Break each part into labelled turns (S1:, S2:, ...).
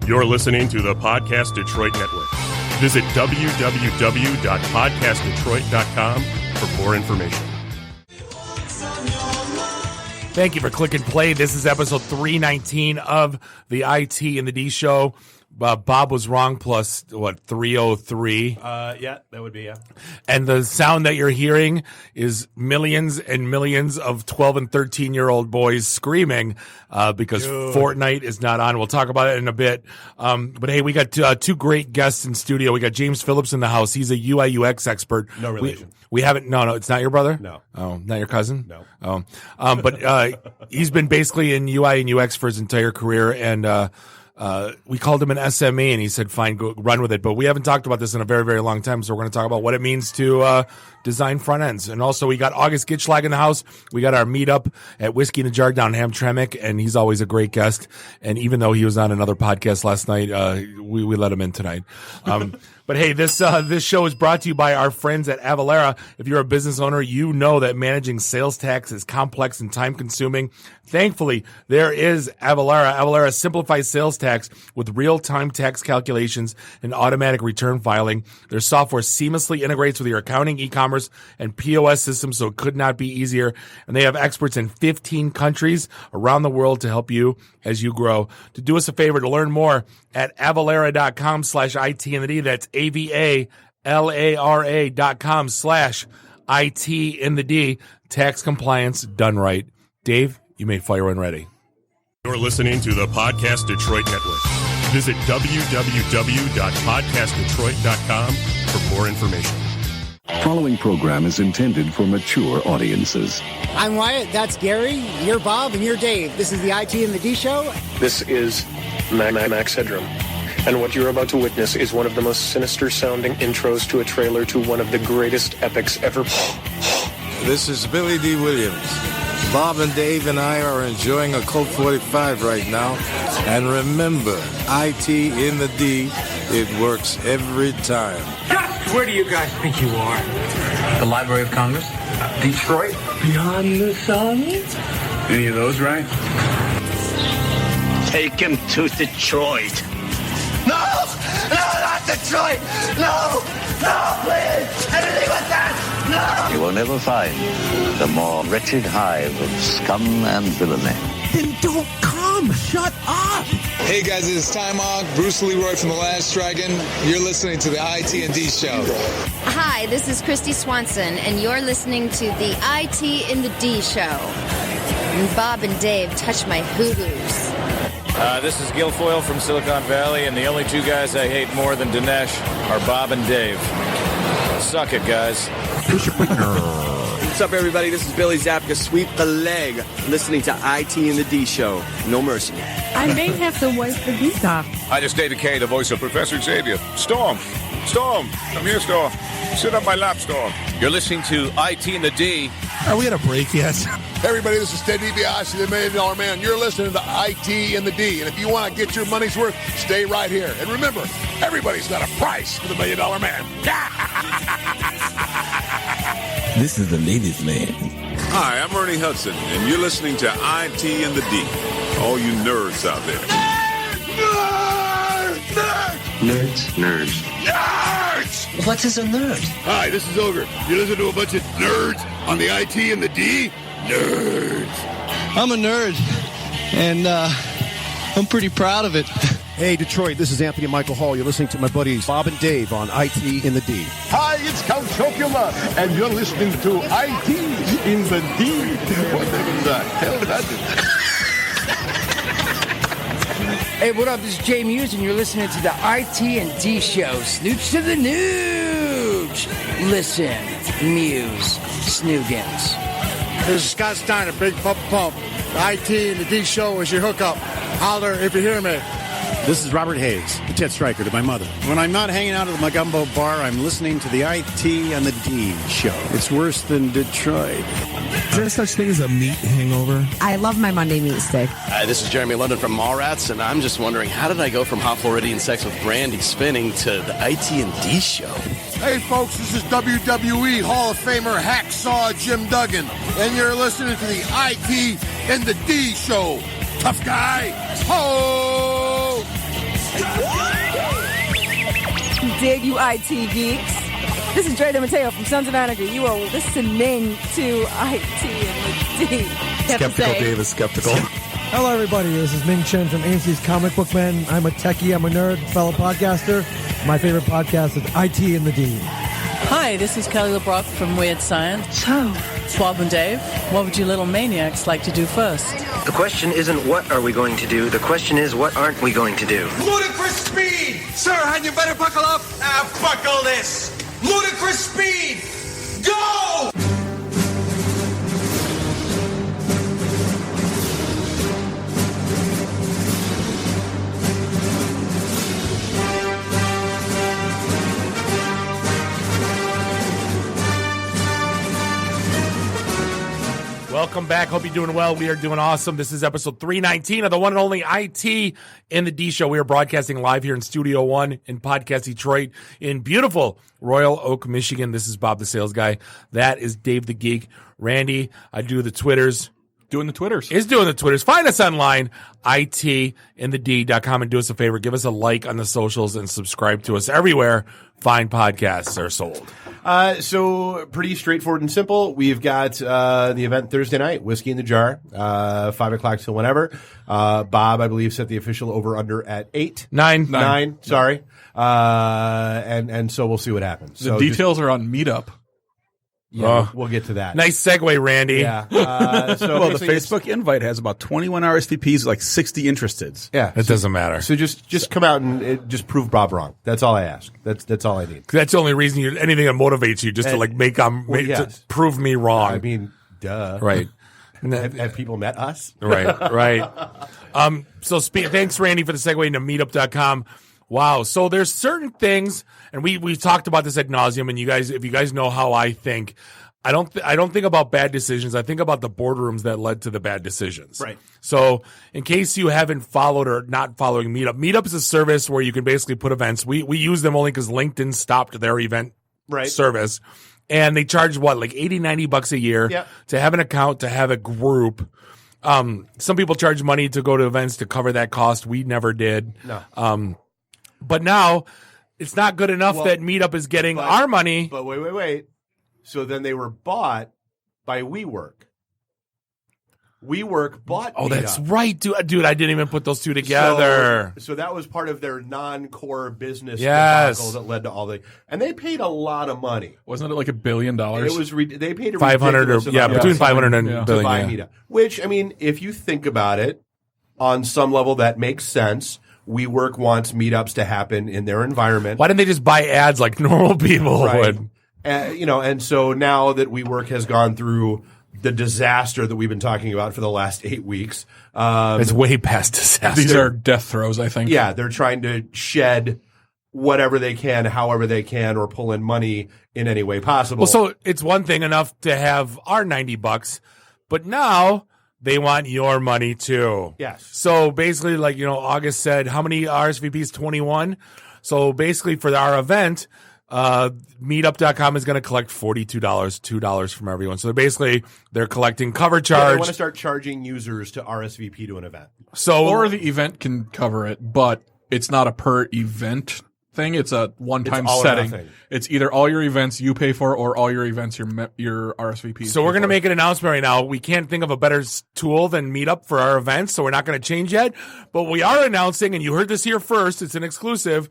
S1: You're listening to the Podcast Detroit Network. Visit www.podcastdetroit.com for more information.
S2: Thank you for clicking play. This is episode 319 of the IT and the D Show. Bob was wrong, plus, 303?
S3: Yeah, that would be, yeah.
S2: And the sound that you're hearing is millions and millions of 12 and 13-year-old boys screaming because Fortnite is not on. We'll talk about it in a bit. But, hey, we got two great guests in studio. We got James Phillips in the house. He's a UI UX expert.
S3: No relation.
S2: We haven't, no, it's not your brother?
S3: No.
S2: Oh, not your cousin?
S3: No.
S2: Oh. But he's been basically in UI and UX for his entire career, and we called him an SME, and he said, fine, go run with it. But we haven't talked about this in a very, very long time, so we're going to talk about what it means to design front ends. And also, we got August Gitschlag in the house. We got our meetup at Whiskey in a Jar down in Hamtramck, and he's always a great guest. And even though he was on another podcast last night, we let him in tonight. But hey, this show is brought to you by our friends at Avalara. If you're a business owner, you know that managing sales tax is complex and time-consuming. Thankfully, there is Avalara. Avalara simplifies sales tax with real-time tax calculations and automatic return filing. Their software seamlessly integrates with your accounting, e-commerce, and POS systems, so it could not be easier. And they have experts in 15 countries around the world to help you as you grow. To do us a favor, to learn more at avalara.com/IT in the D. That's avalara.com/IT in the D. Tax compliance done right. Dave, you may fire when ready.
S1: You're listening to the Podcast Detroit Network. Visit www.podcastdetroit.com for more information.
S4: Following program is intended for mature audiences.
S5: I'm Wyatt, that's Gary, you're Bob, and you're Dave. This is the IT and the D Show.
S6: This is Max Headroom. And what you're about to witness is one of the most sinister-sounding intros to a trailer to one of the greatest epics ever.
S7: This is Billy D. Williams. Bob and Dave and I are enjoying a Colt 45 right now. And remember, IT in the D, it works every time.
S8: Where do you guys think you are? The Library of Congress? Detroit? Beyond the sun? Any of those, right?
S9: Take him to Detroit. No! No, not Detroit! No! No, please! Anything but that! No!
S10: You will never find the more wretched hive of scum and villainy.
S11: Then don't come! Shut up!
S12: Hey guys, it's Ty Mogg, Bruce Leroy from The Last Dragon. You're listening to the IT&D Show.
S13: Hi, this is Christy Swanson, and you're listening to the IT in the D Show. And Bob and Dave touch my hoo-hoos.
S14: This is Guilfoyle from Silicon Valley, and the only two guys I hate more than Dinesh are Bob and Dave. Suck it, guys.
S15: What's up, everybody? This is Billy Zapka. Sweep the leg. Listening to IT and the D Show. No mercy.
S16: I may have to wipe the geek off.
S17: Hi, this is David Kay, the voice of Professor Xavier. Storm, come here, Storm. Sit on my lap, Storm. You're listening to IT and the D.
S18: Are we at a break yet?
S19: Hey everybody, this is Ted DiBiase, the $1 Million Man. You're listening to IT and the D. And if you want to get your money's worth, stay right here. And remember, everybody's got a price for the $1 Million Man.
S20: This is the ladies' man.
S21: Hi, I'm Ernie Hudson, and you're listening to IT and the D. All you nerds out there.
S10: Nerds.
S19: Nerds!
S10: What is a nerd?
S19: Hi, this is Ogre. You listen to a bunch of nerds on the IT and the D? Nerds!
S22: I'm a nerd, and I'm pretty proud of it.
S23: Hey, Detroit, this is Anthony Michael Hall. You're listening to my buddies Bob and Dave on IT in the D.
S19: Hi, it's Count Chocula, and you're listening to IT in the D. Whatever the hell that is.
S5: Hey, what up? This is Jay Muse, and you're listening to the IT and D Show. Snooch to the nooch. Listen, Muse, Snoogans.
S24: This is Scott Steiner, Big Pump. The IT and the D Show is your hookup. Holler if you hear me.
S23: This is Robert Hayes, the Ted Striker to my mother. When I'm not hanging out at the Magumbo bar, I'm listening to the IT and the D Show. It's worse than Detroit.
S25: Is there such thing as a meat hangover?
S16: I love my Monday meat steak.
S26: Hi, this is Jeremy London from Mallrats, and I'm just wondering, how did I go from Hot Floridian Sex with Brandy spinning to the IT and D Show?
S24: Hey, folks, this is WWE Hall of Famer Hacksaw Jim Duggan, and you're listening to the IT and the D Show. Tough guy. Ho!
S1: dig, you IT geeks? This is Dre DeMatteo from Sons of Anarchy. You are listening to IT and the D.
S2: Skeptical Dave is skeptical.
S3: Hello, everybody. This is Ming Chen from AMC's Comic Book Man. I'm a techie. I'm a nerd, fellow podcaster. My favorite podcast is IT and the D.
S4: Hi, this is Kelly LeBrock from Weird Science. So, Bob and Dave, what would you little maniacs like to do first?
S6: The question isn't what are we going to do. The question is what aren't we going to do.
S9: Ludicrous speed! Sir, had you better buckle up? Buckle this! Ludicrous speed! Go!
S18: Welcome back. Hope you're doing well. We are doing awesome. This is episode 319 of the one and only IT in the D Show. We are broadcasting live here in Studio One in Podcast Detroit in beautiful Royal Oak, Michigan. This is Bob the Sales Guy. That is Dave the Geek. Randy, I do the Twitters.
S2: Doing the Twitters.
S18: Is doing the Twitters. Find us online, itinthed.com, and do us a favor. Give us a like on the socials and subscribe to us everywhere fine podcasts are sold.
S27: So pretty straightforward and simple. We've got the event Thursday night, Whiskey in the Jar, 5 o'clock till whenever. Bob, I believe, set the official over-under at 8.
S18: 9.
S27: Sorry. And so we'll see what happens.
S2: The details are on Meetup.
S27: Yeah, we'll get to that.
S18: Nice segue, Randy.
S27: Yeah.
S2: Well, the Facebook invite has about 21 RSVPs, like 60 interesteds.
S27: Yeah.
S18: It doesn't matter.
S27: So just come out and just prove Bob wrong. That's all I ask. That's all I need.
S18: That's the only reason anything that motivates you, just to like to prove me wrong.
S27: I mean, duh.
S18: Right.
S27: Have people met us?
S18: Right. So thanks, Randy, for the segue into meetup.com. Wow. So there's certain things, and we talked about this ad nauseum, and if you guys know how I think, I don't think about bad decisions. I think about the boardrooms that led to the bad decisions.
S27: Right.
S18: So in case you haven't followed or not following Meetup is a service where you can basically put events. We use them only because LinkedIn stopped their event service, and they charge like $80-$90 a year to have an account, to have a group. Some people charge money to go to events to cover that cost. We never did.
S27: No.
S18: But now it's not good enough that Meetup is getting our money.
S27: But wait. So then they were bought by WeWork. WeWork bought
S18: Oh,
S27: Meetup.
S18: that's right, dude. I didn't even put those two together.
S27: So that was part of their non-core business
S18: Yes.
S27: debacle that led to all the... And they paid a lot of money.
S2: Wasn't it like $1 billion?
S27: It was they paid a
S18: 500
S27: ridiculous
S18: or
S27: amount
S18: between
S27: of
S18: 500 and
S27: to
S18: billion.
S27: buy
S18: Yeah.
S27: Meetup. Which, I mean, if you think about it, on some level that makes sense. WeWork wants meetups to happen in their environment.
S18: Why didn't they just buy ads like normal people would?
S27: And so now that WeWork has gone through the disaster that we've been talking about for the last 8 weeks.
S18: It's way past disaster.
S2: These are death throes, I think.
S27: Yeah, they're trying to shed whatever they can, however they can, or pull in money in any way possible.
S18: Well, so it's one thing enough to have our $90, but now they want your money too.
S27: Yes.
S18: So basically, like, August said, how many RSVPs? 21. So basically for our event, meetup.com is going to collect $42, $2 from everyone. So they're collecting cover charge.
S27: Yeah, they want to start charging users to RSVP to an event.
S2: Or the event can cover it, but it's not a per event thing. It's a one-time
S27: It's all or
S2: setting.
S27: nothing.
S2: It's either all your events you pay for, or all your events your RSVPs.
S18: So we're going to make an announcement right now. We can't think of a better tool than Meetup for our events, so we're not going to change yet. But we are announcing, and you heard this here first, it's an exclusive.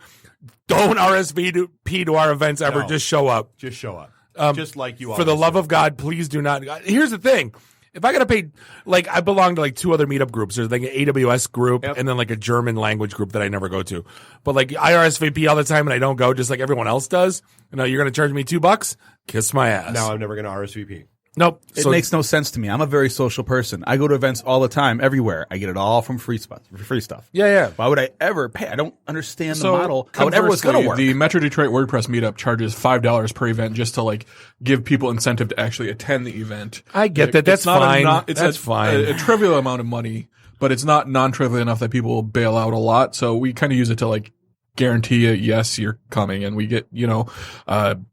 S18: Don't RSVP to our events ever.
S27: No.
S18: Just show up.
S27: Just show up. Just like you
S18: For the love of God, please do not. Here's the thing. If I got to pay, like, I belong to like 2 other meetup groups. There's like an AWS group and then like a German language group that I never go to. But like I RSVP all the time and I don't go just like everyone else does. You're going to charge me $2? Kiss my ass.
S27: No, I'm never going to RSVP.
S18: Nope.
S28: It makes no sense to me. I'm a very social person. I go to events all the time, everywhere. I get it all from free stuff.
S18: Yeah.
S28: Why would I ever pay? I don't understand the model. How it ever was going to work.
S2: The Metro Detroit WordPress meetup charges $5 per event just to like give people incentive to actually attend the event.
S18: I get that. That's fine.
S2: That's
S18: fine.
S2: A trivial amount of money, but it's not non-trivial enough that people will bail out a lot. So we kind of use it to like guarantee you, yes, you're coming. And we get,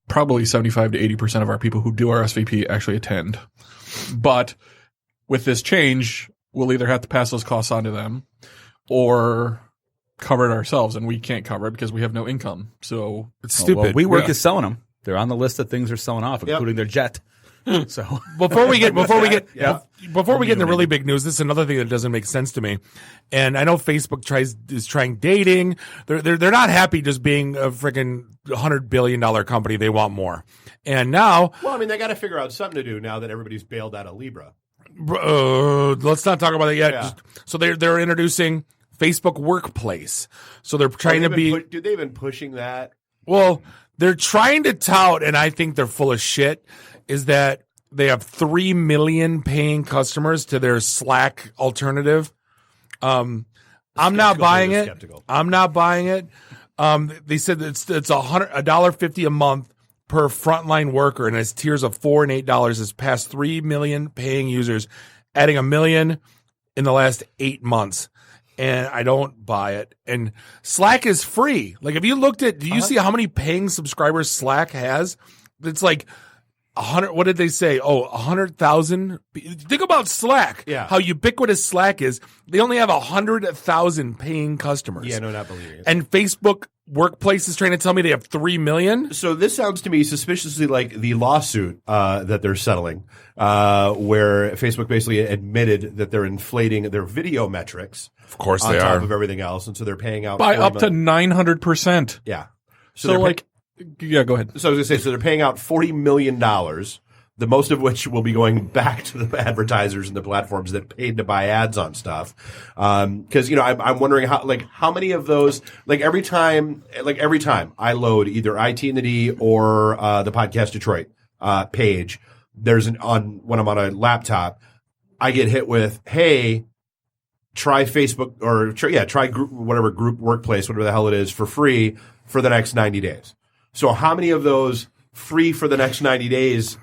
S2: probably 75 to 80% of our people who do RSVP actually attend. But with this change, we'll either have to pass those costs on to them, or cover it ourselves, and we can't cover it because we have no income. So
S18: it's stupid.
S28: WeWork
S2: Yeah.
S28: is selling them. They're on the list of things they're selling off, including their jet. So
S18: before we get into really big news, this is another thing that doesn't make sense to me. And I know Facebook is trying dating. They're not happy just being a freaking $100 billion company. They want more. And now,
S27: well, I mean, they got to figure out something to do now that everybody's bailed out of Libra.
S18: Let's not talk about it yet.
S27: Yeah.
S18: So they're introducing Facebook Workplace. So they're trying to be.
S27: Dude, they've been pushing that.
S18: Well, they're trying to tout, and I think they're full of shit. Is that they have 3 million paying customers to their Slack alternative. I'm not buying it. I'm not buying it. They said it's $150 a month per frontline worker, and it's tiers of $4 and $8. It's past 3 million paying users, adding 1 million in the last 8 months. And I don't buy it. And Slack is free. Like, if you looked at, do you see how many paying subscribers Slack has? It's like 100. What did they say? 100,000. Think about Slack.
S27: Yeah.
S18: How ubiquitous Slack is. They only have 100,000 paying customers.
S27: Yeah, no, not believing it.
S18: And Facebook Workplace is trying to tell me they have 3 million.
S27: So this sounds to me suspiciously like the lawsuit that they're settling, where Facebook basically admitted that they're inflating their video metrics.
S18: Of course
S27: on
S18: they
S27: top
S18: are.
S27: of everything else, and so they're paying out
S2: by up to
S27: million.
S2: 900%.
S27: Yeah.
S2: So like, yeah, go ahead.
S27: So I was going to say, so they're paying out $40 million, the most of which will be going back to the advertisers and the platforms that paid to buy ads on stuff. Cause, I'm wondering how many of those, every time I load either IT in the D or, the Podcast Detroit, page, when I'm on a laptop, I get hit with, hey, try Facebook or try group Workplace, whatever the hell it is, for free for the next 90 days. So how many of those free for the next 90 days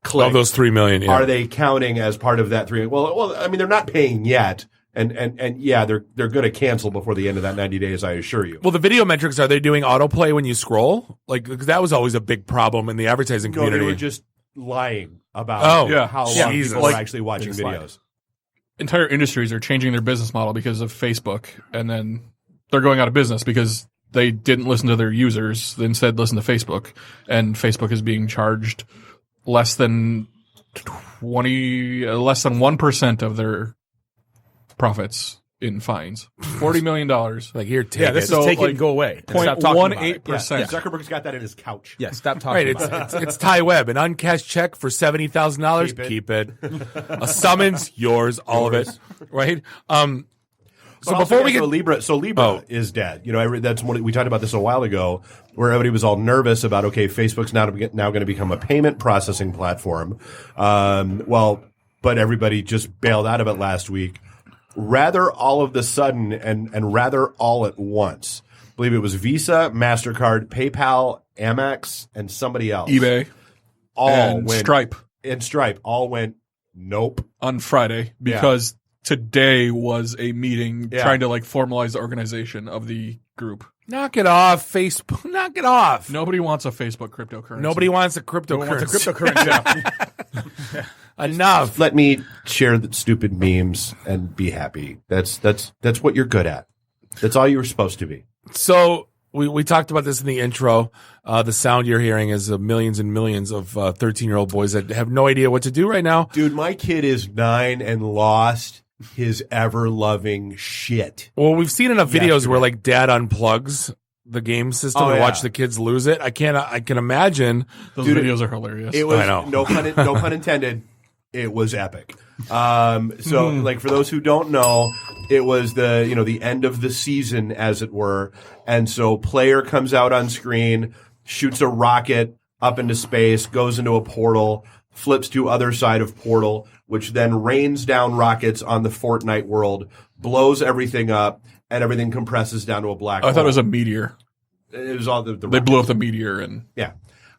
S27: clicks
S18: of those 3 million
S27: are they counting as part of that 3? Well, I mean, they're not paying yet. And yeah, they're going to cancel before the end of that 90 days, I assure you.
S18: Well, the video metrics, are they doing autoplay when you scroll? Because that was always a big problem in the advertising community.
S27: No, they were just lying about how long people are actually watching videos.
S2: Entire industries are changing their business model because of Facebook, and then they're going out of business because they didn't listen to their users. They instead listened to Facebook, and Facebook is being charged less than 1% of their profits in fines. $40 million.
S18: Like, here, take
S28: yeah, this
S18: it.
S28: is take it and go away. And stop talking about it.
S2: 0.18%.
S27: Yeah, Zuckerberg's got that in his couch.
S28: Yeah, stop talking
S18: Right,
S28: about it.
S18: it's Ty Webb. An uncashed check for $70,000. Keep it. A summons, yours, all of it. Right?
S27: So before we get Libra is dead. That's we talked about this a while ago, where everybody was all nervous about Facebook's now going to become a payment processing platform. But everybody just bailed out of it last week. Rather all of the sudden and rather all at once. I believe it was Visa, MasterCard, PayPal, Amex, and somebody else.
S2: eBay. Stripe.
S27: And Stripe all went nope
S2: on Friday because today was a meeting trying to formalize the organization of the group.
S18: Knock it off, Facebook. Knock it off.
S2: Nobody wants a Facebook cryptocurrency.
S18: Nobody wants a cryptocurrency. Enough.
S27: Let me share the stupid memes and be happy. That's what you're good at. That's all you were supposed to be.
S18: So we talked about this in the intro. The sound you're hearing is of millions and millions of 13-year-old boys that have no idea what to do right now.
S27: Dude, my kid is 9 and lost his ever-loving shit.
S18: Well, we've seen enough videos where dad unplugs the game system and watch the kids lose it. I can imagine
S2: those videos are hilarious.
S27: It was
S18: I know.
S27: no pun intended. It was epic. So for those who don't know, it was the end of the season, as it were. And so player comes out on screen, shoots a rocket up into space, goes into a portal, flips to other side of portal, which then rains down rockets on the Fortnite world, blows everything up, and everything compresses down to a black hole.
S2: I thought it was a meteor.
S27: It was all the
S2: they blew up the meteor and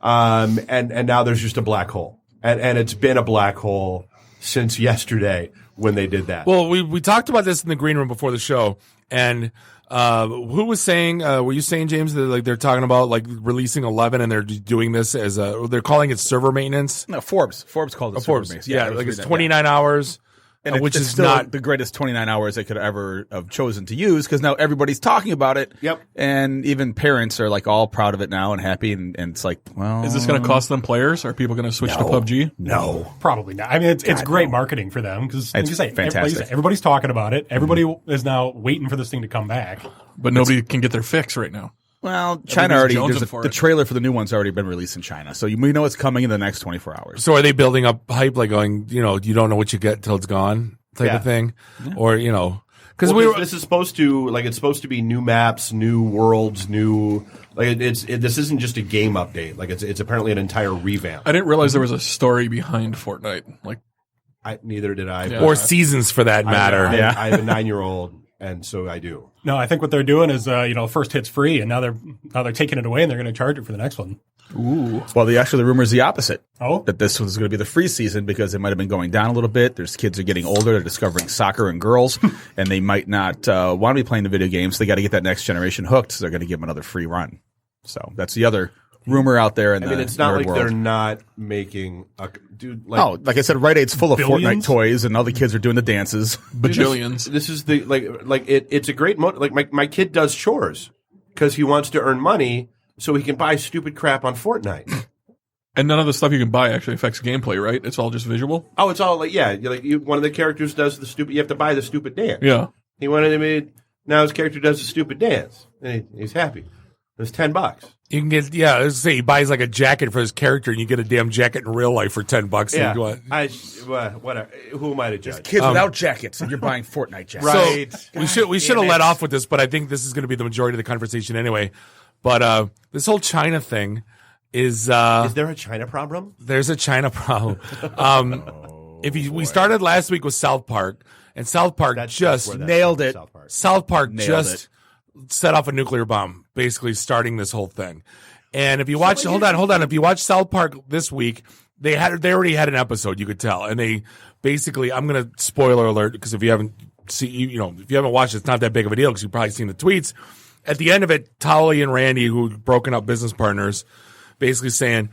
S27: and now there's just a black hole. And it's been a black hole since yesterday when they did that.
S18: Well, we talked about this in the green room before the show, and who was saying? Were you saying, James, that they're talking about releasing 11 and they're doing this as they're calling it server maintenance?
S28: No, Forbes called it server maintenance.
S18: Yeah, it's 29 hours.
S28: And
S18: which
S28: it's
S18: is
S28: still
S18: not
S28: the greatest 29 hours they could ever have chosen to use because now everybody's talking about it.
S27: Yep.
S28: And even parents are like all proud of it now and happy. And it's like, well.
S2: Is this going to cost them players? Are people going to switch to PUBG?
S28: No.
S7: Probably not. I mean, it's great marketing for them because, like you say,
S28: fantastic.
S7: everybody's talking about it. Everybody is now waiting for this thing to come back.
S2: But nobody can get their fix right now.
S28: Well, China already,
S2: jonesing
S28: the trailer for the new one's already been released in China. So we know it's coming in the next 24 hours.
S18: So are they building up hype, like going, you don't know what you get till it's gone type of thing? Yeah. Or, because
S27: this is supposed to, it's supposed to be new maps, new worlds, new, this isn't just a game update. Like, it's apparently an entire revamp.
S2: I didn't realize there was a story behind Fortnite.
S27: Neither did I.
S18: Or seasons for that matter.
S27: I have a 9-year-old. And so I do.
S7: No, I think what they're doing is, first hit's free, and now they're taking it away, and they're going to charge it for the next one.
S28: Ooh. Well, the rumor is the opposite.
S7: Oh,
S28: that this was going to be the free season because it might have been going down a little bit. There's kids are getting older, they're discovering soccer and girls, and they might not want to be playing the video games. So they got to get that next generation hooked. So they're going to give them another free run. So that's the other rumor out there.
S27: It's not like they're not making
S28: like I said, Rite Aid's full of Fortnite toys, and all the kids are doing the dances.
S2: Bajillions.
S27: This is it's a great my kid does chores because he wants to earn money so he can buy stupid crap on Fortnite.
S2: And none of the stuff you can buy actually affects gameplay, right? It's all just visual.
S27: Oh, it's all one of the characters does the stupid. You have to buy the stupid dance.
S2: Yeah.
S27: He wanted to now his character does the stupid dance, and he's happy. It was $10.
S18: You can get, let's say he buys like a jacket for his character, and you get a damn jacket in real life for $10.
S27: Yeah,
S18: whatever.
S27: Who am I to judge?
S28: There's kids without jackets, and you're buying Fortnite jackets.
S27: Right.
S18: So we should have let off with this, but I think this is going to be the majority of the conversation anyway. But this whole China thing is
S27: there a China problem?
S18: There's a China problem. We started last week with South Park, and South Park just
S28: nailed it.
S18: South Park just set off a nuclear bomb, basically starting this whole thing. And if you watch, hold on, if you watch South Park this week, they already had an episode, you could tell, and they basically, I'm gonna spoiler alert because if you haven't if you haven't watched it, it's not that big of a deal because you've probably seen the tweets. At the end of it, Tolly and Randy, who'd broken up business partners, basically saying,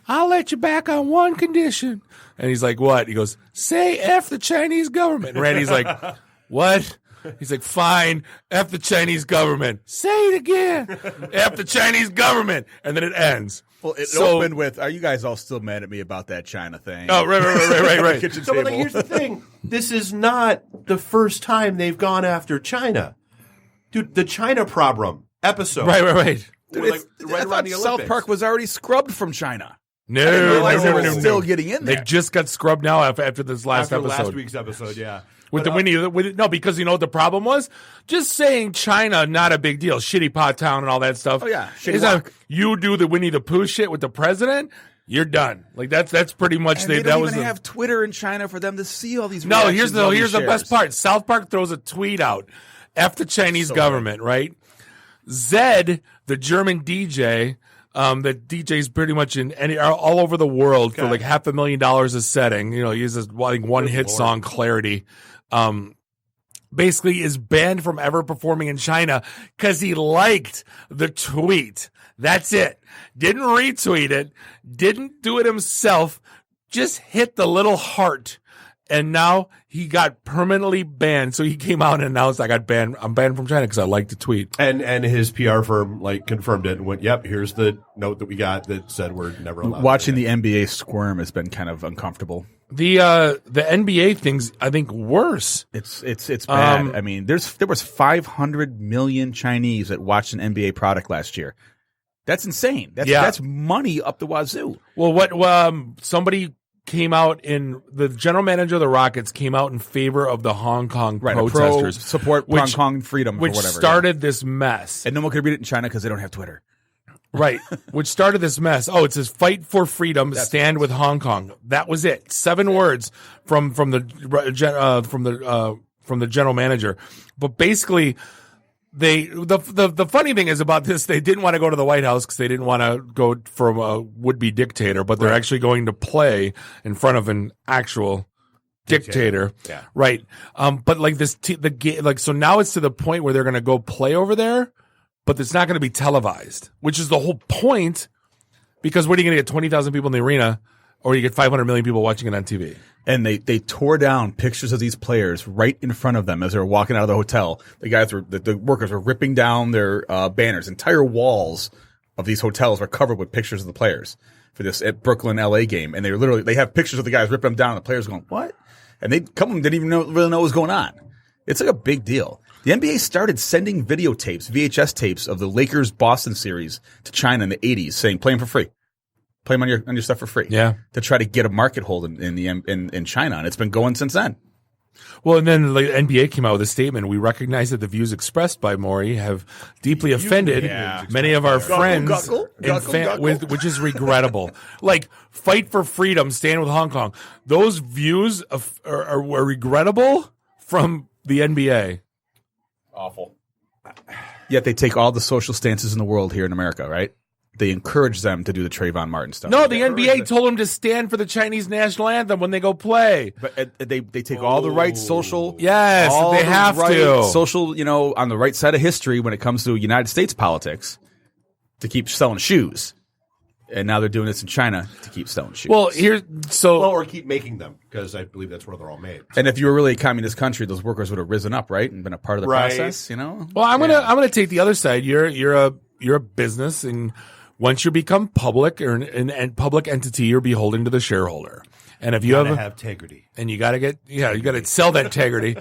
S18: I'll let you back on one condition. And he's like, what? He goes, say F the Chinese government. And Randy's like, what? He's like, fine, F the Chinese government. Say it again. F the Chinese government. And then it ends.
S28: Well, it opened with, are you guys all still mad at me about that China thing?
S18: Oh, right.
S28: Kitchen
S27: so,
S28: table.
S27: but here's the thing. This is not the first time they've gone after China. Dude, the China problem episode.
S18: Right.
S28: Dude,
S27: right around the Olympics.
S28: South Park was already scrubbed from China.
S18: No.
S28: Still getting in there.
S18: They just got scrubbed now after this last episode.
S27: Last week's episode, yeah.
S18: With the Winnie, because you know what the problem was? Just saying China, not a big deal. Shitty pot town and all that stuff.
S28: Oh yeah,
S18: you do the Winnie the Pooh shit with the president, you're done. Like that's pretty much
S28: they don't even have Twitter in China for them to see all these.
S18: No, here's the best part. South Park throws a tweet out, F the Chinese government, right? Zed, the German DJ. That DJs pretty much all over the world for like $500,000 a setting. He has this one hit song, Clarity. Basically is banned from ever performing in China because he liked the tweet. That's it. Didn't retweet it. Didn't do it himself. Just hit the little heart. And now he got permanently banned. So he came out and announced, I'm banned from China because I like to tweet.
S27: And his PR firm confirmed it and went, yep, here's the note that we got that said we're never allowed.
S28: Watching the NBA squirm has been kind of uncomfortable.
S18: The NBA thing's, I think, worse.
S28: It's bad. I mean, there was 500 million Chinese that watched an NBA product last year. That's insane. That's money up the wazoo.
S18: Well, somebody came out the general manager of the Rockets came out in favor of the Hong Kong protesters.
S28: Support Hong Kong freedom
S18: which
S28: or whatever.
S18: Started this mess.
S28: And no one could read it in China because they don't have Twitter.
S18: Right. Which started this mess. Oh, it says fight for freedom, stand with Hong Kong. That was it. 7 words from the general manager. But basically the funny thing is about this, they didn't want to go to the White House because they didn't want to go from a would-be dictator, but they're actually going to play in front of an actual dictator.
S27: Yeah.
S18: Right. But like this, so now it's to the point where they're going to go play over there, but it's not going to be televised, which is the whole point. Because what are you going to get 20,000 people in the arena or you get 500 million people watching it on TV.
S28: And they tore down pictures of these players right in front of them as they were walking out of the hotel. The workers were ripping down their banners. Entire walls of these hotels were covered with pictures of the players for this at Brooklyn LA game. And they have pictures of the guys ripping them down and the players going, what? And a couple of them didn't even really know what was going on. It's like a big deal. The NBA started sending videotapes, VHS tapes of the Lakers Boston series to China in the 80s saying, play them for free. Play them on your stuff for free.
S18: Yeah.
S28: To try to get a market hold in China. And it's been going since then.
S18: Well, and then the NBA came out with a statement. We recognize that the views expressed by Maury have deeply offended many of our friends, which is regrettable. Like, fight for freedom, stand with Hong Kong. Those views are regrettable from the NBA.
S28: Awful. Yet they take all the social stances in the world here in America, right? They encourage them to do the Trayvon Martin stuff.
S18: No, the NBA told them to stand for the Chinese national anthem when they go play.
S28: But they take all the right social.
S18: Yes, they have to.
S28: Social, on the right side of history when it comes to United States politics to keep selling shoes. And now they're doing this in China to keep selling shoes.
S18: Well,
S27: or keep making them, because I believe that's where they're all made.
S28: And if you were really a communist country, those workers would have risen up, right, and been a part of the process.
S18: Well, I'm gonna take the other side. You're a business, and once you become public or an public entity, you're beholden to the shareholder. And if you have
S27: integrity,
S18: and you got to sell that integrity.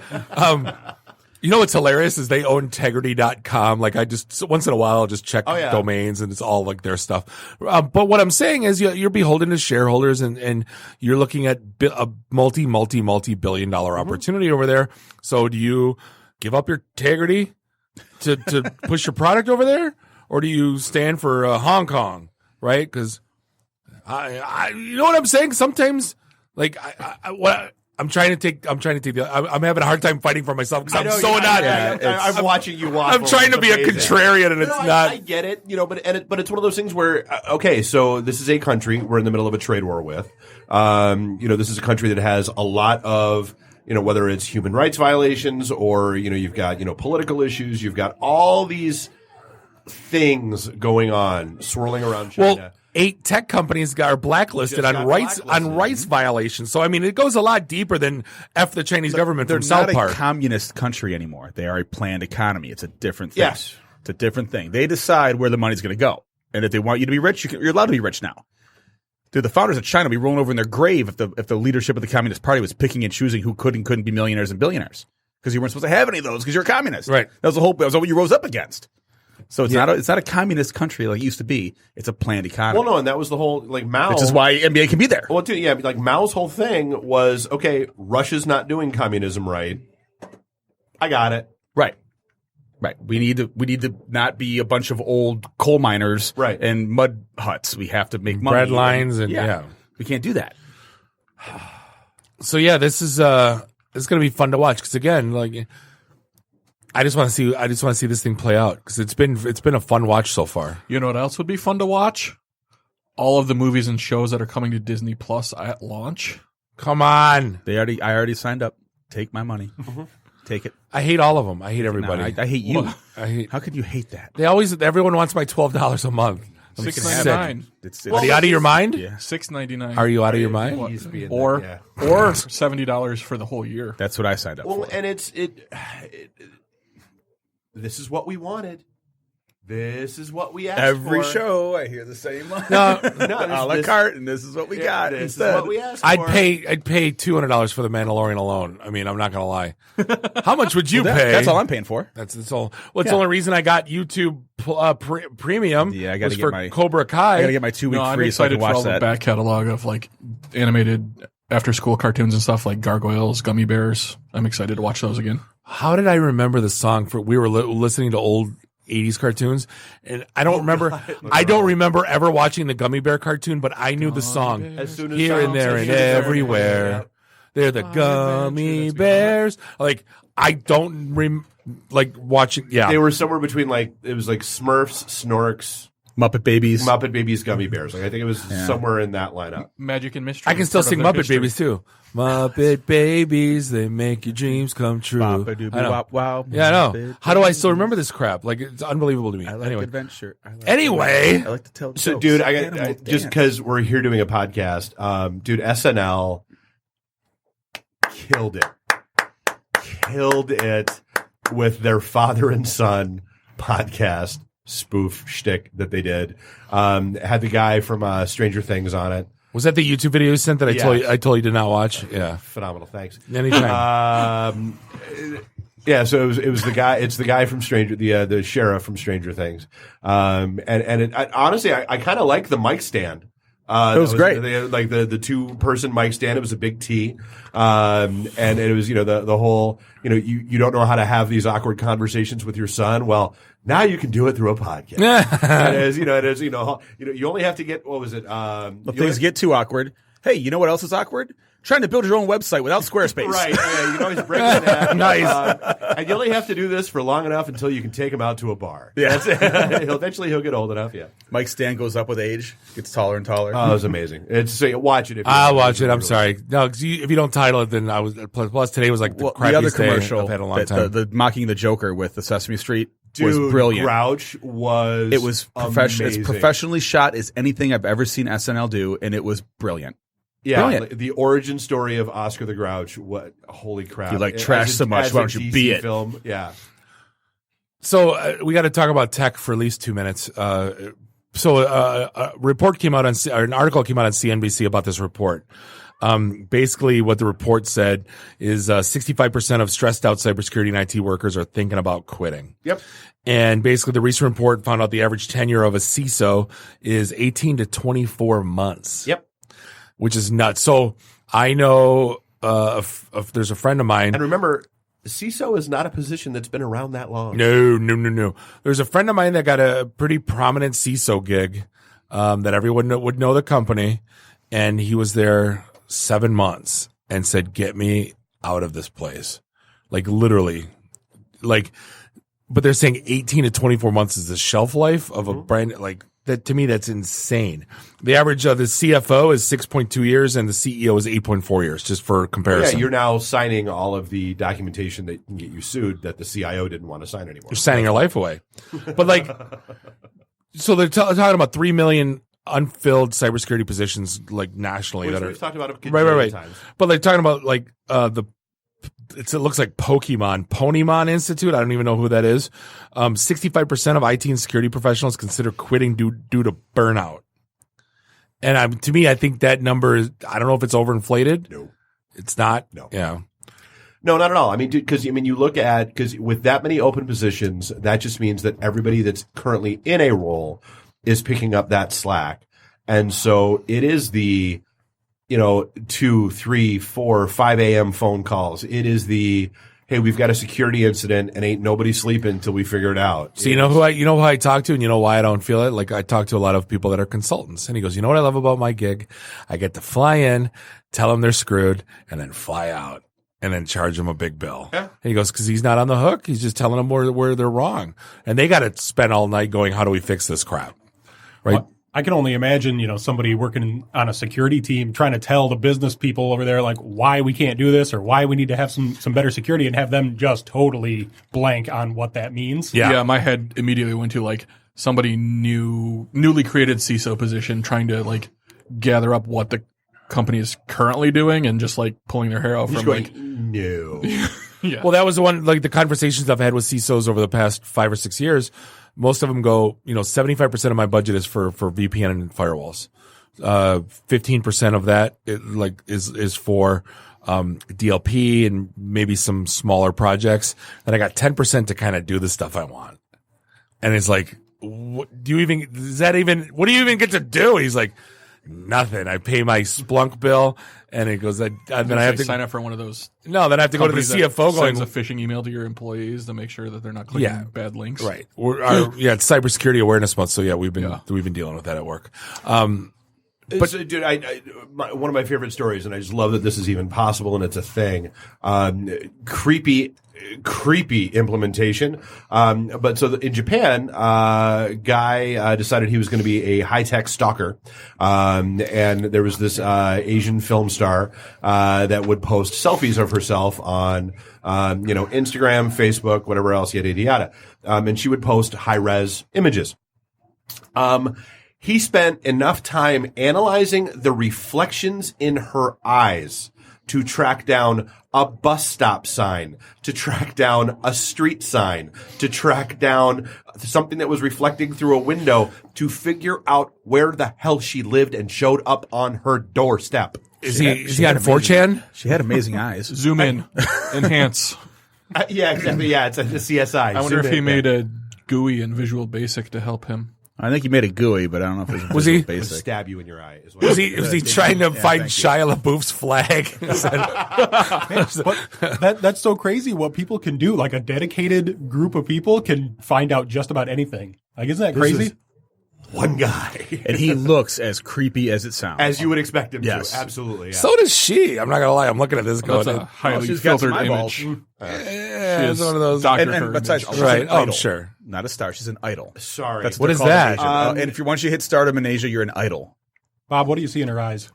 S18: You know what's hilarious is they own integrity.com. Like, I just, once in a while, I'll just check domains and it's all like their stuff. But what I'm saying is you're beholden to shareholders and you're looking at a multi-billion dollar opportunity over there. So do you give up your integrity to push your product over there? Or do you stand for Hong Kong? Right? Cause you know what I'm saying? Sometimes, like, I'm having a hard time fighting for myself because I'm so not.
S27: I'm watching you walk.
S18: I'm trying to be a contrarian, and it's not.
S27: I get it, but it's one of those things where okay, so this is a country we're in the middle of a trade war with. This is a country that has a lot of whether it's human rights violations or you've got political issues, you've got all these things going on swirling around China.
S18: Well, 8 tech companies are blacklisted on rights violations. So I mean, it goes a lot deeper than F the Chinese government from South Park.
S28: They're not a communist country anymore. They are a planned economy. It's a different thing.
S27: Yes,
S28: it's a different thing. They decide where the money's going to go, and if they want you to be rich, you're allowed to be rich now. Dude, the founders of China would be rolling over in their grave if the leadership of the Communist Party was picking and choosing who could and couldn't be millionaires and billionaires because you weren't supposed to have any of those because you're a communist.
S18: Right.
S28: That was what you rose up against. So it's not a communist country like it used to be. It's a planned economy.
S27: Well, no, and that was the whole Mao.
S28: Which is why NBA can be there.
S27: Well, too, yeah, like Mao's whole thing was okay. Russia's not doing communism right. I got it.
S28: Right. We need to not be a bunch of old coal miners and mud huts. We have to make money.
S18: Bread lines and
S28: we can't do that.
S18: So yeah, this is going to be fun to watch because again, like. I just want to see this thing play out because it's been a fun watch so far.
S2: You know what else would be fun to watch? All of the movies and shows that are coming to Disney Plus at launch.
S18: Come on,
S28: I already signed up. Take my money. Take it.
S18: I hate all of them. I hate everybody.
S28: I hate you.
S18: Well,
S28: How could you hate that?
S18: Everyone wants my $12 a month.
S2: $6.99.
S18: Are you out of your mind?
S28: Yeah.
S2: $6.99.
S18: Are you out of your mind?
S2: Or $70 for the whole year.
S28: That's what I signed up for.
S27: Well, and this is what we wanted. This is what we asked for.
S28: Every show, I hear the same line.
S18: No,
S28: a la carte, and this is what we got.
S27: This
S28: instead.
S27: is what we asked for.
S18: I'd pay $200 for the Mandalorian alone. I mean, I'm not gonna lie. How much would you pay?
S28: That's all I'm paying for.
S18: That's all. Well, it's the only reason I got YouTube Premium.
S28: Yeah, I got to get my
S18: Cobra Kai.
S28: I got to get my 2-week free.
S2: I'm excited
S28: so I can watch
S2: for all
S28: that.
S2: the back catalog of like animated after-school cartoons and stuff like Gargoyles, Gummy Bears. I'm excited to watch those again.
S18: How did I remember the song for? We were listening to old 80s cartoons, and I don't remember. I don't remember ever watching the Gummy Bear cartoon, but I knew the song
S27: as soon as
S18: here and there and everywhere. They're the Gummy Bears. Like I don't like watching. Yeah,
S27: they were somewhere between it was like Smurfs, Snorks,
S28: Muppet Babies.
S27: Muppet Babies Gummy Bears. Like, I think it was somewhere in that lineup.
S2: Magic and Mystery.
S18: I can still sing Muppet Babies too. Muppet Babies, they make your dreams come true. I know.
S28: Wow.
S18: Yeah, I know. How do I still remember this crap? Like, it's unbelievable to me.
S28: I like
S18: anyway.
S28: adventure.
S18: Anyway.
S28: I like to tell jokes.
S27: So, dude, I just because we're here doing a podcast, dude, SNL killed it with their father and son podcast spoof shtick that they did. Had the guy from Stranger Things on it.
S18: Was that the YouTube video you sent that I told you did not watch? Yeah.
S27: Phenomenal. Thanks.
S18: Anytime.
S27: Yeah, so it was the guy. It's the guy from the sheriff from Stranger Things. And honestly, I kind of like the mic stand.
S28: It was great.
S27: Like the 2-person mic stand. It was a big T. And it was, the whole, you don't know how to have these awkward conversations with your son. Well, now you can do it through a podcast. You only have to get, what was it?
S28: Things get too awkward. Hey, you know what else is awkward? Trying to build your own website without Squarespace.
S27: Right. You can always break that.
S18: Nice.
S27: And you only have to do this for long enough until you can take him out to a bar.
S28: Yeah.
S27: Eventually he'll get old enough, yeah.
S28: Mike Stan goes up with age, gets taller and taller.
S27: Oh, it was amazing. Watch it.
S18: I'll watch it. I'm sorry. No, because if you don't title it, then I was, plus today was like the crappiest
S28: other
S18: day
S28: commercial
S18: I've had in a long time.
S28: The mocking the Joker with the Sesame Street
S27: Dude,
S28: was brilliant.
S27: Grouch was
S28: as professionally shot as anything I've ever seen SNL do, and it was brilliant.
S27: Yeah,
S28: brilliant.
S27: The origin story of Oscar the Grouch. What? Holy crap!
S28: You like trash so much. Why don't you be it?
S27: Film. Yeah.
S18: So we got to talk about tech for at least 2 minutes. A report came out an article came out on CNBC about this report. Basically, what the report said is 65% of stressed out cybersecurity and IT workers are thinking about quitting.
S27: Yep.
S18: And basically, the recent report found out the average tenure of a CISO is 18 to 24 months.
S27: Yep.
S18: Which is nuts. So I know if there's a friend of mine.
S27: And remember, CISO is not a position that's been around that long.
S18: No. There's a friend of mine that got a pretty prominent CISO gig that everyone would know the company. And he was there 7 months and said, get me out of this place. Like literally. Like, but they're saying 18 to 24 months is the shelf life of a brand. Like, that to me, that's insane. The average of the CFO is 6.2 years and the CEO is 8.4 years, just for comparison.
S27: Yeah, you're now signing all of the documentation that can get you sued that the CIO didn't want to sign anymore.
S18: You're signing your life away. But like, so they're talking about 3 million unfilled cybersecurity positions, like nationally.
S27: Which
S18: that
S27: we've talked about it
S18: right.
S27: times.
S18: But they're talking about like it looks like Ponymon Institute. I don't even know who that is. 65% of IT and security professionals consider quitting due to burnout. And to me, I think that number is, I don't know if it's overinflated.
S27: No.
S18: It's not.
S27: No.
S18: Yeah.
S27: No, not at all. I mean, because you look at, because with that many open positions, that just means that everybody that's currently in a role is picking up that slack. And so it is the, 2, 3, 4, 5 a.m. phone calls. It is the, hey, we've got a security incident and ain't nobody sleeping until we figure it out.
S18: So you know who I talk to, and you know why I don't feel it? Like, I talk to a lot of people that are consultants, and he goes, you know what I love about my gig? I get to fly in, tell them they're screwed, and then fly out and then charge them a big bill. Yeah. And he goes, because he's not on the hook. He's just telling them where they're wrong. And they got to spend all night going, how do we fix this crap? Right.
S7: Well, I can only imagine, somebody working on a security team trying to tell the business people over there, like, why we can't do this or why we need to have some better security, and have them just totally blank on what that means.
S2: Yeah, my head immediately went to like somebody newly created CISO position trying to like gather up what the company is currently doing and just like pulling their hair out from like,
S27: no.
S2: Yeah.
S18: Well, that was the one, like the conversations I've had with CISOs over the past 5 or 6 years. Most of them go, 75% of my budget is for VPN and firewalls. 15% of that is for DLP and maybe some smaller projects. And I got 10% to kind of do the stuff I want. And it's like, what do you even get to do? He's like, nothing. I pay my Splunk bill, and it goes. Then I have to
S2: sign up for one of those.
S18: No, then I have to go to the CFO.
S2: Sends a phishing email to your employees to make sure that they're not clicking bad links.
S18: Right. It's Cybersecurity Awareness Month, so we've been dealing with that at work.
S27: But dude, one of my favorite stories, and I just love that this is even possible and it's a thing. Creepy creepy implementation. But so in Japan, guy decided he was going to be a high-tech stalker. And there was this Asian film star that would post selfies of herself on Instagram, Facebook, whatever else, yada, yada, yada. And she would post high-res images. He spent enough time analyzing the reflections in her eyes to track down a bus stop sign, to track down a street sign, to track down something that was reflecting through a window, to figure out where the hell she lived and showed up on her doorstep.
S18: Is he on 4chan?
S28: She had amazing eyes.
S2: Zoom in, enhance.
S27: Yeah, exactly. Yeah, it's a CSI.
S2: I wonder if he made a GUI in Visual Basic to help him.
S28: I think he made a GUI, but I don't know if it was
S18: he
S28: basic.
S27: Stab you in your eye.
S18: Was he trying to find Shia LaBeouf's flag?
S7: But that's so crazy what people can do. Like a dedicated group of people can find out just about anything. Like, isn't that crazy?
S27: One guy.
S28: And he looks as creepy as it sounds.
S27: As you would expect him
S28: Yes.
S27: to. Absolutely. Yeah.
S18: So does she. I'm not going to lie. I'm looking at this going,
S2: That's a highly
S28: she's got some
S2: filtered
S28: eyeballs.
S2: image.
S18: yeah, it's one of those.
S28: And besides, she's
S18: Right.
S28: an
S18: Oh, I'm
S28: idol.
S18: sure.
S28: Not a star. She's an idol.
S27: Sorry.
S28: That's
S18: What
S28: they're
S18: is
S28: called in
S18: that?
S28: Asia. And once you hit stardom in Asia, you're an idol.
S7: Bob, what do you see in her eyes?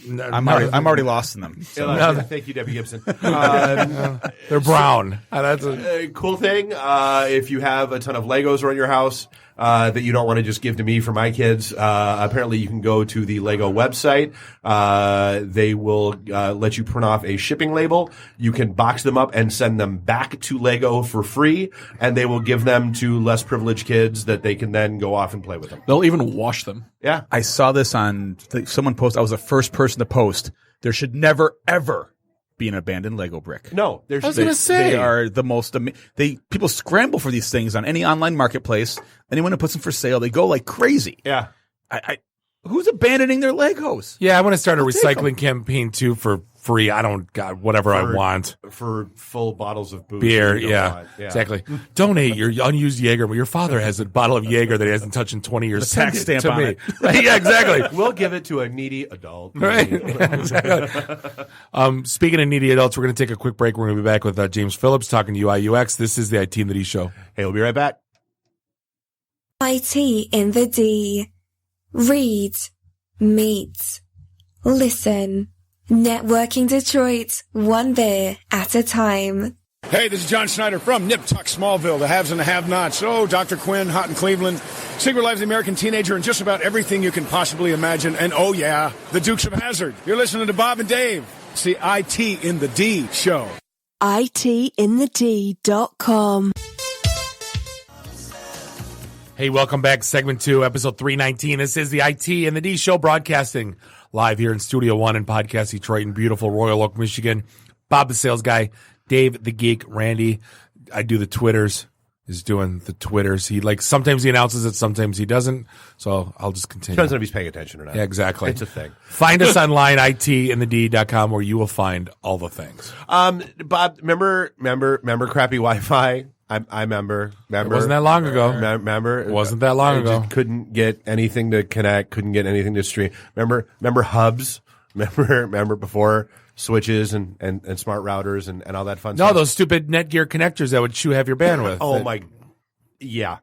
S28: I'm already lost in them. So.
S27: Thank you, Debbie Gibson.
S18: They're brown.
S27: That's a cool thing. If you have a ton of Legos around your house that you don't want to just give to me for my kids, apparently you can go to the Lego website. They will let you print off a shipping label. You can box them up and send them back to Lego for free, and they will give them to less privileged kids that they can then go off and play with them.
S2: They'll even wash them.
S27: Yeah.
S28: I saw this on someone post. I was the first person to post. There should never ever be an abandoned Lego brick.
S27: No,
S18: I was going to say.
S28: They are the most. People scramble for these things on any online marketplace. Anyone who puts them for sale, they go like crazy.
S27: Yeah.
S28: Who's abandoning their Legos?
S18: Yeah, I want to start a recycling campaign too for free. I don't got whatever I want
S27: for full bottles of booze.
S18: beer. Yeah, exactly. Donate your unused Jaeger. Your father has a bottle of Jaeger that he hasn't touched in 20 years.
S28: The tax
S18: Send it
S28: stamp
S18: to
S28: on
S18: me.
S28: it.
S18: Right, yeah, exactly.
S27: We'll give it to a needy adult.
S18: Right. Yeah, exactly. Speaking of needy adults, we're going to take a quick break. We're going to be back with James Phillips talking UI UX. This is the IT in the D show.
S27: Hey, we'll be right back.
S8: IT in the D. Read, meet, listen. Networking Detroit, one beer at a time.
S24: Hey, this is John Schneider from Nip Tuck Smallville, the haves and the have-nots. Oh, Dr. Quinn, Hot in Cleveland, Secret Life of the American Teenager, and just about everything you can possibly imagine. And oh yeah, the Dukes of Hazzard. You're listening to Bob and Dave. It's the IT in the D show.
S8: ITinthed.com.
S18: Hey, welcome back. Segment 2, episode 319. This is the IT in the D show, broadcasting live here in Studio 1 in Podcast Detroit in beautiful Royal Oak, Michigan. Bob the sales guy, Dave the geek, Randy. I do the Twitters. Is doing the Twitters. Sometimes he announces it, sometimes he doesn't. So I'll just continue.
S27: Depends on if he's paying attention or not.
S18: Yeah, exactly.
S27: It's a thing.
S18: Find us online, itinthed.com, where you will find all the things.
S27: Bob, remember crappy Wi-Fi? I remember.
S18: It wasn't that long ago.
S27: Remember?
S18: It wasn't that long ago.
S27: Just couldn't get anything to connect. Couldn't get anything to stream. Remember hubs? Remember before switches and smart routers and all that fun stuff?
S18: No, those stupid Netgear connectors that would have your bandwidth.
S27: Yeah.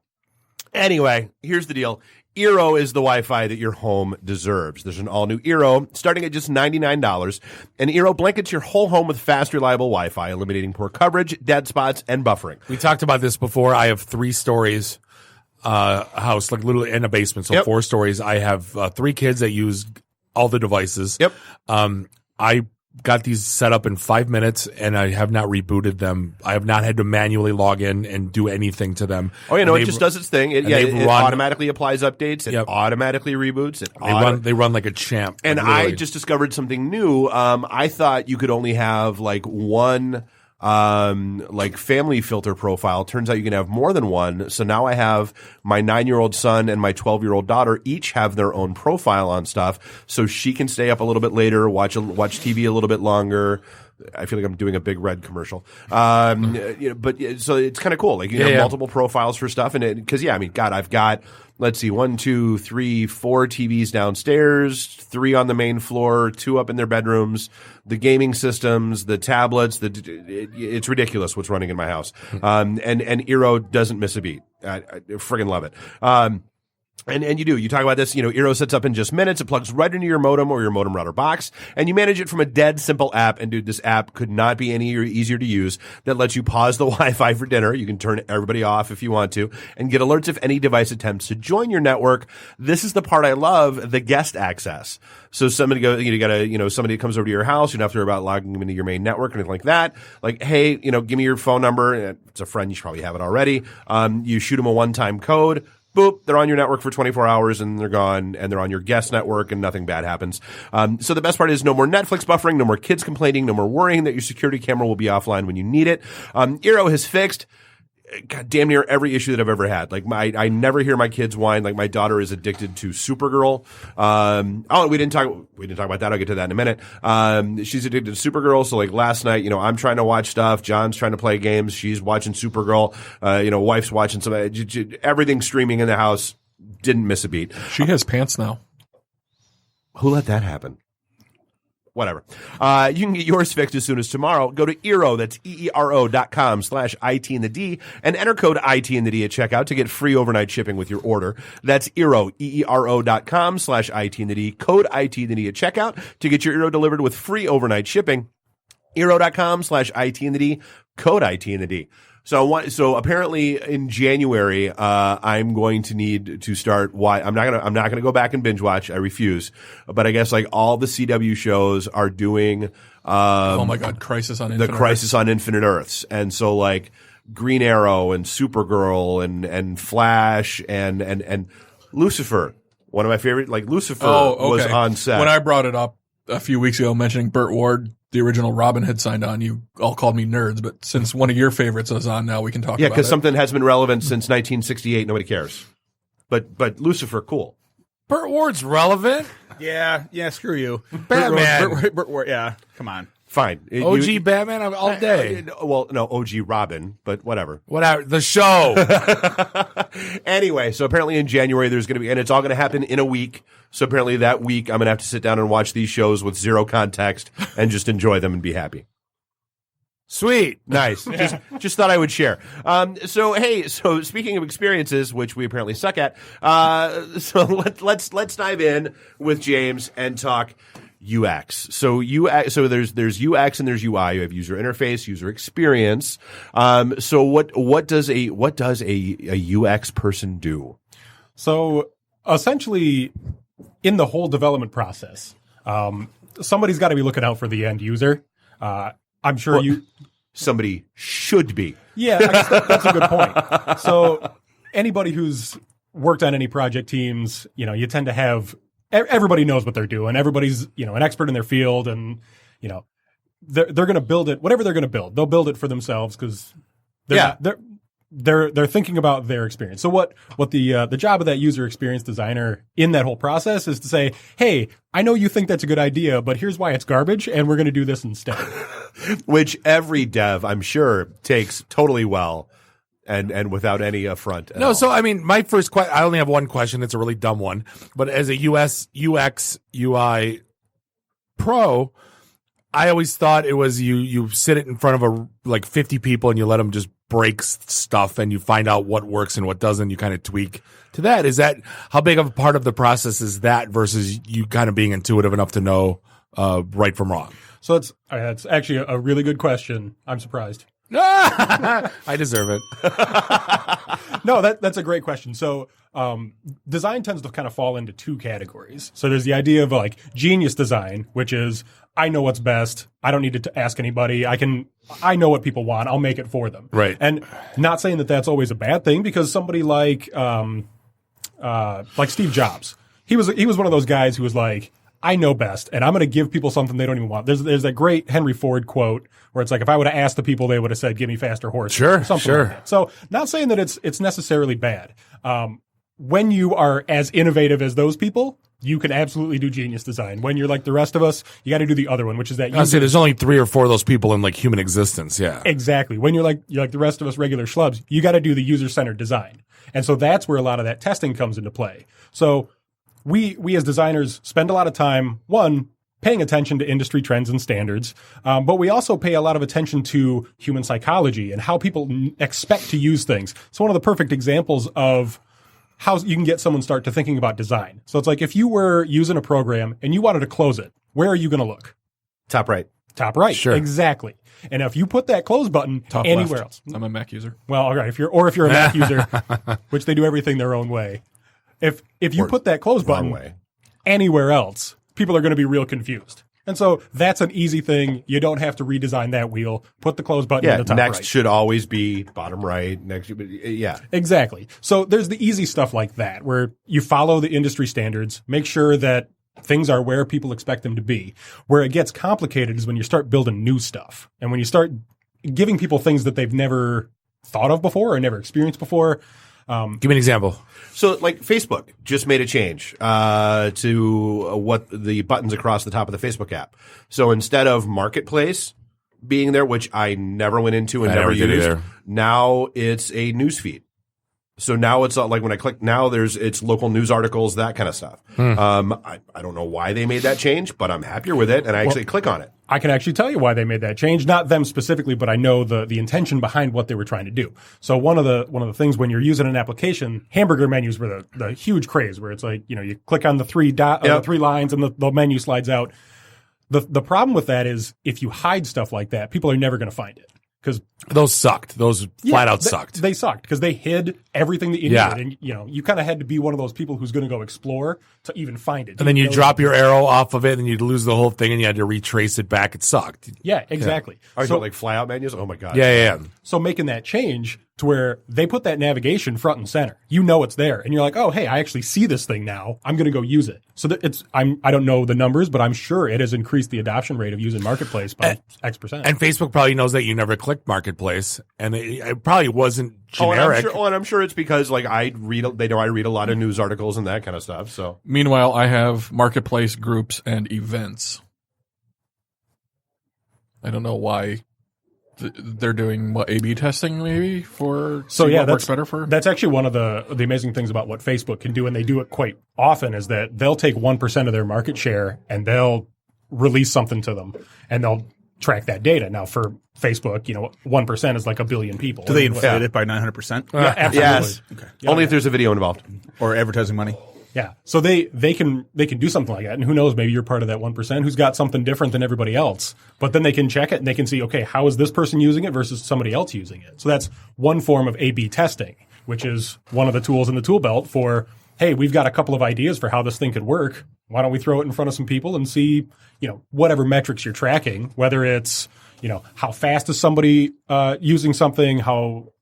S27: Anyway, here's the deal. Eero is the Wi-Fi that your home deserves. There's an all-new Eero starting at just $99, and Eero blankets your whole home with fast, reliable Wi-Fi, eliminating poor coverage, dead spots, and buffering.
S18: We talked about this before. I have 3 stories house, like literally in a basement, so 4 stories. I have 3 kids that use all the devices.
S27: Yep.
S18: I got these set up in 5 minutes, and I have not rebooted them. I have not had to manually log in and do anything to them.
S27: Oh, it just does its thing. It automatically applies updates. It automatically reboots.
S18: They run like a champ.
S27: And I just discovered something new. I thought you could only have like one family filter profile. Turns out you can have more than one. So now I have my 9-year-old son and my 12-year-old daughter each have their own profile on stuff. So she can stay up a little bit later, watch TV a little bit longer, I feel like I'm doing a big red commercial. But so it's kind of cool. Like you have multiple profiles for stuff, and because I mean, God, I've got, let's see, 1, 2, 3, 4 TVs downstairs, 3 on the main floor, 2 up in their bedrooms, the gaming systems, the tablets. It's ridiculous what's running in my house. And Eero doesn't miss a beat. I friggin' love it. And you do. You talk about this, Eero sets up in just minutes. It plugs right into your modem or your modem router box, and you manage it from a dead simple app. And dude, this app could not be any easier to use. That lets you pause the Wi-Fi for dinner. You can turn everybody off if you want to, and get alerts if any device attempts to join your network. This is the part I love, the guest access. So somebody somebody comes over to your house, you don't have to worry about logging them into your main network or anything like that. Like, hey, give me your phone number. It's a friend. You should probably have it already. You shoot them a one-time code. Boop, they're on your network for 24 hours and they're gone, and they're on your guest network and nothing bad happens. So the best part is no more Netflix buffering, no more kids complaining, no more worrying that your security camera will be offline when you need it. Eero has fixed damn near every issue that I've ever had. Like I never hear my kids whine. Like my daughter is addicted to Supergirl. We didn't talk about that. I'll get to that in a minute. She's addicted to Supergirl. So like last night, I'm trying to watch stuff. John's trying to play games. She's watching Supergirl. Wife's watching some, everything streaming in the house. Didn't miss a beat.
S2: She has pants now.
S27: Who let that happen? Whatever. You can get yours fixed as soon as tomorrow. Go to Eero, that's EERO.com/IT in the D, and enter code IT in the D at checkout to get free overnight shipping with your order. That's Eero, EERO.com/IT in the D, code IT in the D at checkout to get your Eero delivered with free overnight shipping. Eero.com/IT in the D, code IT in the D. So apparently in January, I'm going to need to start. I'm not gonna go back and binge watch. I refuse. But I guess like all the CW shows are doing.
S2: Oh my God, Crisis on Infinite
S27: Crisis on Infinite Earths, and so like Green Arrow and Supergirl and Flash and Lucifer. One of my favorite, like Lucifer was on set.
S2: When I brought it up a few weeks ago, mentioning Burt Ward, the original Robin, had signed on, you all called me nerds, but since one of your favorites is on now, we can talk about it.
S27: Yeah, because something has been relevant since 1968. Nobody cares. But Lucifer, cool.
S18: Burt Ward's relevant?
S28: Yeah, screw you.
S18: Batman.
S28: Burt Ward, yeah, come on.
S27: Fine.
S18: OG Batman all day.
S27: Well, no, OG Robin, but whatever.
S18: Whatever. The show.
S27: Anyway, so apparently in January there's going to be, and it's all going to happen in a week. So apparently that week I'm going to have to sit down and watch these shows with zero context and just enjoy them and be happy.
S18: Sweet.
S27: Nice. Just thought I would share. So speaking of experiences, which we apparently suck at, so let's dive in with James and talk UX. So there's UX and there's UI. You have user interface, user experience. So what does a UX person do?
S7: So essentially, in the whole development process, somebody's got to be looking out for the end user. I'm sure
S27: somebody should be.
S7: Yeah, that's a good point. So anybody who's worked on any project teams, you tend to have. Everybody knows what they're doing. Everybody's, an expert in their field, and, they're going to build it, whatever they're going to build. They'll build it for themselves because they're thinking about their experience. So what the job of that user experience designer in that whole process is to say, hey, I know you think that's a good idea, but here's why it's garbage, and we're going to do this instead.
S27: Which every dev, I'm sure, takes totally well. And without any affront.
S18: No, so I mean, my first question, I only have one question. It's a really dumb one. But as a UX, UI pro, I always thought it was you sit it in front of 50 people and you let them just break stuff and you find out what works and what doesn't. You kind of tweak to that. Is that, how big of a part of the process is that versus you kind of being intuitive enough to know right from wrong?
S7: So it's actually a really good question. I'm surprised.
S18: I deserve it.
S7: No, that's a great question. So, design tends to kind of fall into two categories. So there's the idea of genius design, which is, I know what's best. I don't need to ask anybody. I know what people want. I'll make it for them.
S18: Right.
S7: And not saying that that's always a bad thing, because somebody like Steve Jobs, he was one of those guys who was like, I know best, and I'm going to give people something they don't even want. There's that great Henry Ford quote where it's like, if I would have asked the people, they would have said, give me faster horses.
S18: Sure,
S7: something like that. So not saying that it's necessarily bad. When you are as innovative as those people, you can absolutely do genius design. When you're like the rest of us, you got to do the other one, which is that.
S18: I'll say there's only 3 or 4 of those people in like human existence. Yeah,
S7: exactly. When you're like the rest of us regular schlubs, you got to do the user-centered design. And so that's where a lot of that testing comes into play. So we as designers spend a lot of time, one, paying attention to industry trends and standards, but we also pay a lot of attention to human psychology and how people expect to use things. So one of the perfect examples of how you can get someone start to thinking about design. So it's like if you were using a program and you wanted to close it, where are you going to look?
S27: Top right.
S7: Top right.
S27: Sure.
S7: Exactly. And if you put that close button
S2: Top
S7: anywhere
S2: left.
S7: else.
S2: I'm a Mac user.
S7: Well, all right. If you're a Mac user, which they do everything their own way. If you put that close button anywhere else, people are going to be real confused. And so that's an easy thing. You don't have to redesign that wheel. Put the close button in the top
S27: next
S7: right.
S27: should always be bottom right. Next, yeah.
S7: Exactly. So there's the easy stuff like that where you follow the industry standards, make sure that things are where people expect them to be. Where it gets complicated is when you start building new stuff and when you start giving people things that they've never thought of before or never experienced before.
S18: Give me an example.
S27: So, like, Facebook just made a change to what the buttons across the top of the Facebook app. So instead of Marketplace being there, which I never went into and never used, now it's a news feed. So now it's like when I click now, it's local news articles, that kind of stuff. I don't know why they made that change, but I'm happier with it, and I actually click on it.
S7: I can actually tell you why they made that change. Not them specifically, but I know the intention behind what they were trying to do. So one of the things when you're using an application, hamburger menus were the huge craze where it's like, you click on the 3 lines and the menu slides out. The problem with that is if you hide stuff like that, people are never going to find it. Because
S18: those sucked. Those flat out sucked.
S7: They sucked because they hid everything that you needed. And, you kind of had to be one of those people who's going to go explore to even find it.
S18: And then you drop your arrow off of it and you'd lose the whole thing and you had to retrace it back. It sucked.
S7: Yeah, exactly.
S27: Yeah. So like fly out menus? Oh my God.
S18: Yeah.
S7: So making that change to where they put that navigation front and center, it's there. And you're like, oh, hey, I actually see this thing now. I'm going to go use it. So that I don't know the numbers, but I'm sure it has increased the adoption rate of using Marketplace by X%.
S18: And Facebook probably knows that you never clicked Marketplace, and it probably wasn't generic.
S27: And I'm sure it's because like they know I read a lot of news articles and that kind of stuff. So
S2: meanwhile, I have Marketplace groups and events. I don't know why. They're doing A/B testing maybe for what works better for.
S7: That's actually one of the amazing things about what Facebook can do, and they do it quite often. Is that they'll take 1% of their market share and they'll release something to them, and they'll track that data. Now for Facebook, 1% is like a billion people.
S28: Do they inflate it by 900%?
S7: Yeah, absolutely.
S27: Yes. Okay. Only if there's a video involved
S28: or advertising money.
S7: Yeah. So they can do something like that. And who knows, maybe you're part of that 1% who's got something different than everybody else. But then they can check it and they can see, okay, how is this person using it versus somebody else using it? So that's one form of A/B testing, which is one of the tools in the tool belt for, hey, we've got a couple of ideas for how this thing could work. Why don't we throw it in front of some people and see, whatever metrics you're tracking, whether it's, how fast is somebody using something, how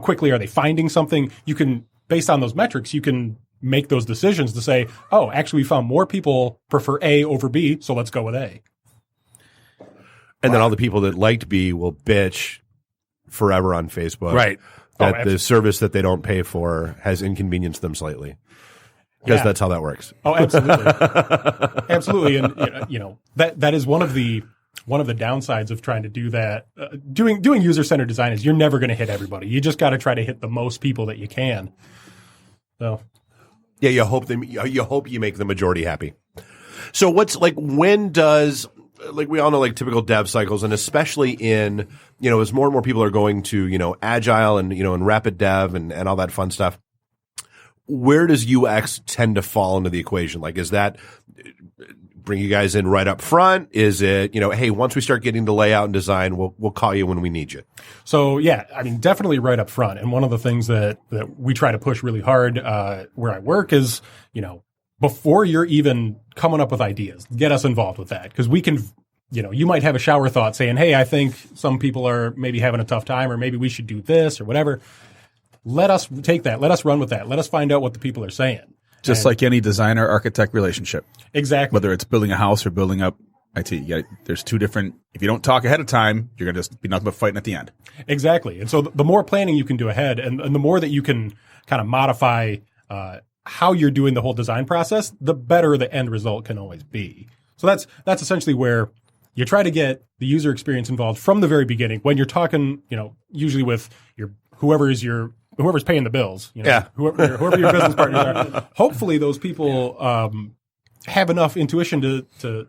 S7: quickly are they finding something? You can, based on those metrics, you can make those decisions to say, oh, actually we found more people prefer A over B, so let's go with A.
S27: And then all the people that liked B will bitch forever on Facebook.
S18: Right.
S27: That the service that they don't pay for has inconvenienced them slightly. Because that's how that works.
S7: Oh, absolutely. Absolutely. And, that is one of the downsides of trying to do that. Doing user-centered design is you're never going to hit everybody. You just got to try to hit the most people that you can. So...
S27: yeah, you hope you make the majority happy. So when does, we all know typical dev cycles, and especially in, as more and more people are going to, agile and, and rapid dev and all that fun stuff, where does UX tend to fall into the equation? Is that bring you guys in right up front? Is it, hey, once we start getting the layout and design, we'll call you when we need you?
S7: So yeah, definitely right up front. And one of the things that we try to push really hard where I work is, before you're even coming up with ideas, get us involved with that. Because we can, you might have a shower thought saying, hey, I think some people are maybe having a tough time, or maybe we should do this or whatever. Let us take that. Let us run with that. Let us find out what the people are saying.
S28: Just like any designer-architect relationship.
S7: Exactly.
S28: Whether it's building a house or building up IT. There's two different – if you don't talk ahead of time, you're going to just be nothing but fighting at the end.
S7: Exactly. And so the more planning you can do ahead and the more that you can kind of modify how you're doing the whole design process, the better the end result can always be. So that's essentially where you try to get the user experience involved from the very beginning when you're talking, usually with whoever's paying the bills, whoever your business partners are. Hopefully those people have enough intuition to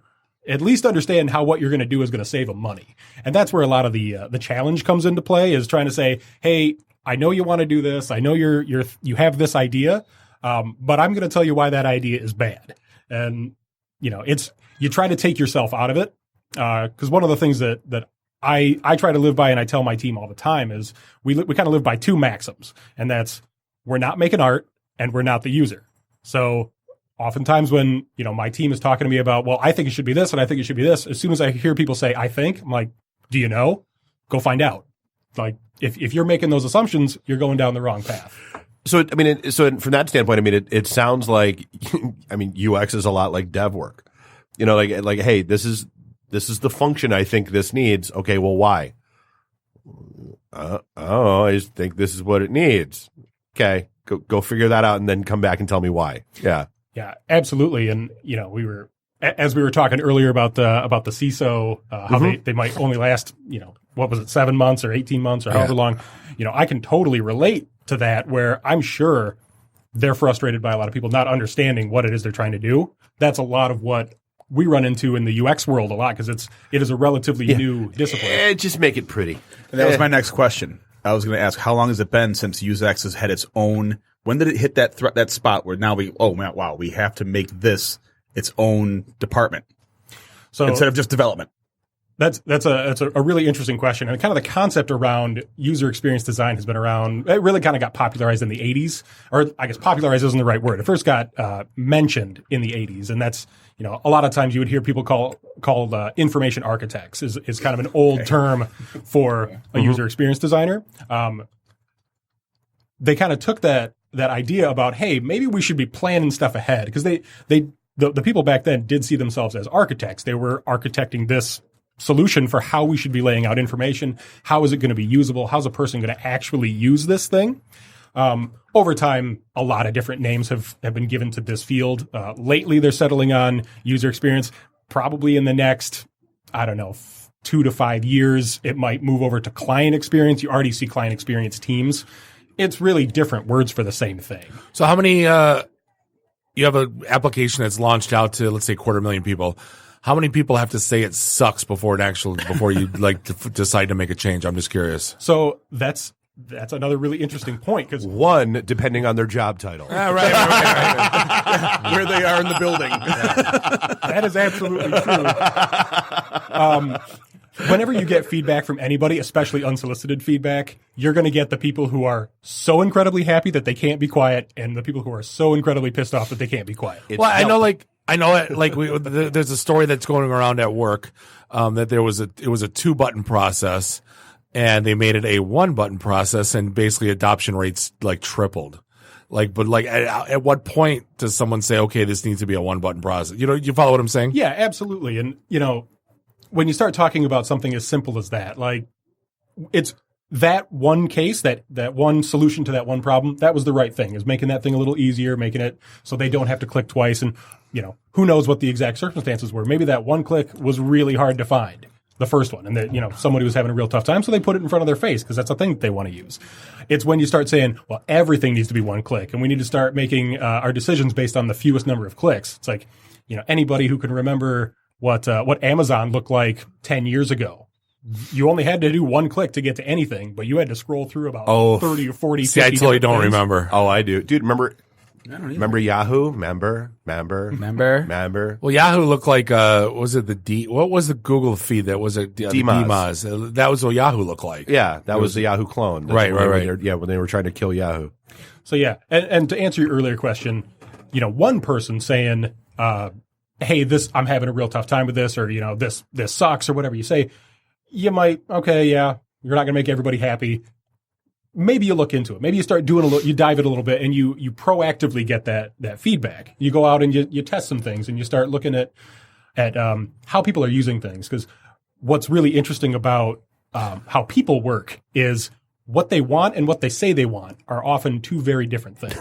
S7: at least understand how what you're going to do is going to save them money. And that's where a lot of the challenge comes into play, is trying to say, hey, I know you want to do this. I know you have this idea, but I'm going to tell you why that idea is bad. And, you try to take yourself out of it. Because one of the things that I try to live by, and I tell my team all the time, is we kind of live by two maxims, and that's we're not making art and we're not the user. So oftentimes when my team is talking to me about, well, I think it should be this and I think it should be this, as soon as I hear people say I think, I'm like, do you know? Go find out. Like if you're making those assumptions, you're going down the wrong path.
S27: So so from that standpoint, it sounds like UX is a lot like dev work. Like hey, this is the function I think this needs. Okay, well, why? I just think this is what it needs. Okay, go figure that out and then come back and tell me why. Yeah.
S7: Yeah, absolutely. And, we were talking earlier about the CISO, how they might only last, 7 months or 18 months or however long. I can totally relate to that, where I'm sure they're frustrated by a lot of people not understanding what it is they're trying to do. That's a lot of what we run into in the UX world a lot, because it is a relatively new discipline.
S27: Just make it pretty.
S28: And that was my next question. I was going to ask, how long has it been since UX has had its own? When did it hit that spot where now we have to make this its own department, so instead of just development?
S7: That's a really interesting question, and kind of the concept around user experience design has been around. It really kind of got popularized in the 80s, or I guess popularized isn't the right word. It first got mentioned in the 80s, and that's a lot of times you would hear people called information architects is kind of an old term for a user experience designer. They kind of took that idea about, hey, maybe we should be planning stuff ahead, because the people back then did see themselves as architects. They were architecting this solution for how we should be laying out information. How is it going to be usable? How's a person going to actually use this thing? Over time, a lot of different names have been given to this field. Lately, they're settling on user experience. Probably in the next, 2 to 5 years, it might move over to client experience. You already see client experience teams. It's really different words for the same thing.
S18: So how many, you have an application that's launched out to, let's say, 250,000 people. How many people have to say it sucks before you decide to make a change? I'm just curious.
S7: So that's another really interesting point, because
S27: one, depending on their job title.
S28: Right. Where they are in the building.
S7: That is absolutely true. Whenever you get feedback from anybody, especially unsolicited feedback, you're going to get the people who are so incredibly happy that they can't be quiet, and the people who are so incredibly pissed off that they can't be quiet.
S18: There's a story that's going around at work, that it was a 2-button process, and they made it a 1-button process, and basically adoption rates tripled. At what point does someone say, okay, this needs to be a 1-button process? You follow what I'm saying?
S7: Yeah, absolutely. And, when you start talking about something as simple as that, it's that one case, that one solution to that one problem, that was the right thing, is making that thing a little easier, making it so they don't have to click twice. And, who knows what the exact circumstances were. Maybe that one click was really hard to find, the first one, and that, somebody was having a real tough time, so they put it in front of their face because that's a thing that they want to use. It's when you start saying, well, everything needs to be one click, and we need to start making our decisions based on the fewest number of clicks. It's like, anybody who can remember what Amazon looked like 10 years ago. You only had to do one click to get to anything, but you had to scroll through about 30 or 40.
S18: See, I totally don't remember.
S27: Oh, I do. Dude, remember Yahoo? Remember?
S18: Well, Yahoo looked like, was it the D? What was the Google feed that was it? DMOZ. That was what Yahoo looked like.
S27: Yeah, that was the Yahoo clone.
S18: Right.
S27: When they were trying to kill Yahoo.
S7: So yeah, and to answer your earlier question, one person saying, hey, I'm having a real tough time with this, or, this sucks, or whatever you say, you might, okay, yeah, you're not going to make everybody happy. Maybe you look into it. Maybe you start doing you dive it a little bit, and you proactively get that feedback. You go out and you test some things, and you start looking at how people are using things. Because what's really interesting about how people work is what they want and what they say they want are often two very different things.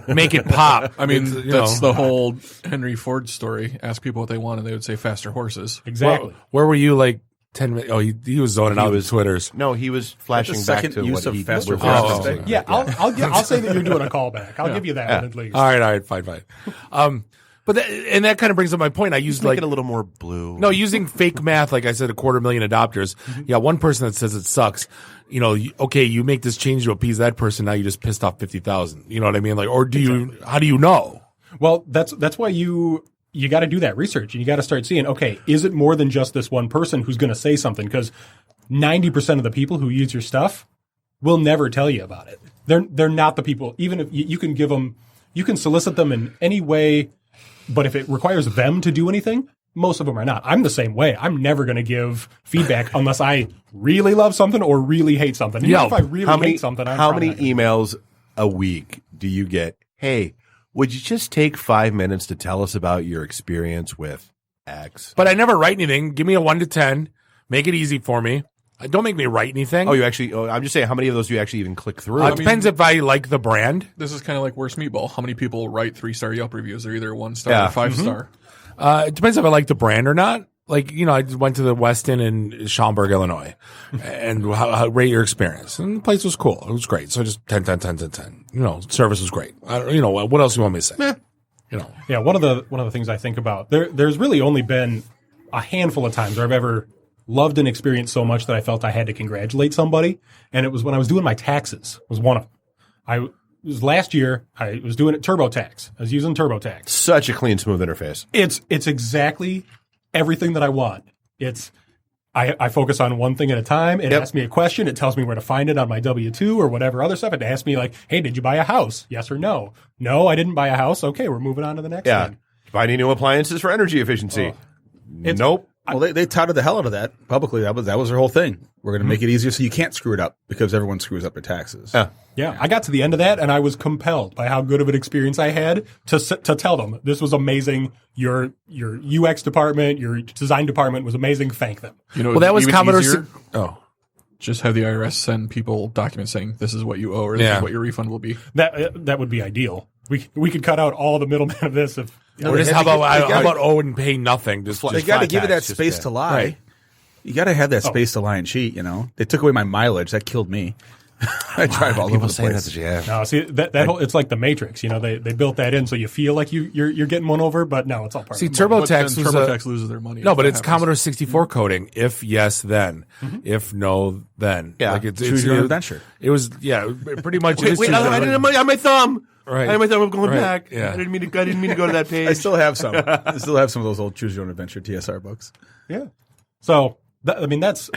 S18: Make it pop.
S2: I mean, that's the whole Henry Ford story. Ask people what they want, and they would say faster horses.
S7: Exactly.
S18: Where were you like 10 minutes? Oh, he was zoning out with Twitters.
S27: No, he was flashing back to
S28: use
S27: what
S28: of
S27: he
S28: faster
S27: was
S28: horses.
S27: saying.
S7: Yeah, I'll say that you're doing a callback. I'll give you that one at least.
S18: All right, fine. But that kind of brings up my point. I used
S27: Make it a little more blue.
S18: No, using fake math, like I said, 250,000 adopters. Yeah, one person that says it sucks. Okay, you make this change to appease that person. Now you just pissed off 50,000. You know what I mean? Like, or how do you know?
S7: Well, that's why you got to do that research, and you got to start seeing, okay, is it more than just this one person who's going to say something? Because 90% of the people who use your stuff will never tell you about it. They're not the people. Even if you can give them, you can solicit them in any way, but if it requires them to do anything, most of them are not. I'm the same way. I'm never going to give feedback unless I really love something or really hate something. Even if I really hate something,
S27: how many emails a week do you get? Hey, would you just take 5 minutes to tell us about your experience with X?
S18: But I never write anything. Give me a 1 to 10. Make it easy for me. Don't make me write anything.
S27: I'm just saying, how many of those do you actually even click through?
S18: It depends if I like the brand.
S2: This is kind of like Worst Meatball. How many people write 3-star Yelp reviews? They're either 1-star or 5-star.
S18: It depends if I like the brand or not. Like, I just went to the Westin in Schaumburg, Illinois, and how rate your experience. And the place was cool. It was great. So just 10. Service was great. What else do you want me to say?
S7: Yeah, one of the things I think about, there's really only been a handful of times where I've ever loved an experience so much that I felt I had to congratulate somebody. And it was when I was doing my taxes, was one of them. It was last year. I was doing it TurboTax. I was using TurboTax.
S27: Such a clean, smooth interface.
S7: It's exactly everything that I want. I focus on one thing at a time. It asks me a question. It tells me where to find it on my W-2 or whatever other stuff. It asks me like, hey, did you buy a house? Yes or no? No, I didn't buy a house. Okay, we're moving on to the next thing.
S27: Buy any new appliances for energy efficiency? Nope.
S28: Well, they touted the hell out of that publicly. That was their whole thing. We're going to make it easier so you can't screw it up because everyone screws up their taxes.
S7: Yeah, I got to the end of that, and I was compelled by how good of an experience I had to tell them this was amazing. Your UX department, your design department was amazing. Thank them.
S18: That was Commodore.
S2: Just have the IRS send people documents saying this is what you owe or this is what your refund will be.
S7: That would be ideal. We could cut out all the middlemen of this.
S18: How about owe and pay nothing? Just
S28: they got to give you that space to lie. Right. You got to have that space to lie and cheat. They took away my mileage. That killed me. I drive all over the place.
S27: No,
S7: see that whole, it's like the Matrix. They built that in so you feel like you're getting one over, but no, it's all part.
S18: See,
S7: of
S18: TurboTax
S2: loses their money.
S18: No, but it's Commodore 64 coding. If yes, then. If no, then.
S28: Yeah, choose your own adventure.
S18: It was pretty much.
S27: Wait, I didn't have money on my thumb.
S18: Right.
S27: I had my thumb. I'm going back.
S18: Yeah.
S27: I didn't mean to go to that page.
S28: I still have some. I still have some of those old choose your own adventure TSR books.
S7: Yeah. So that's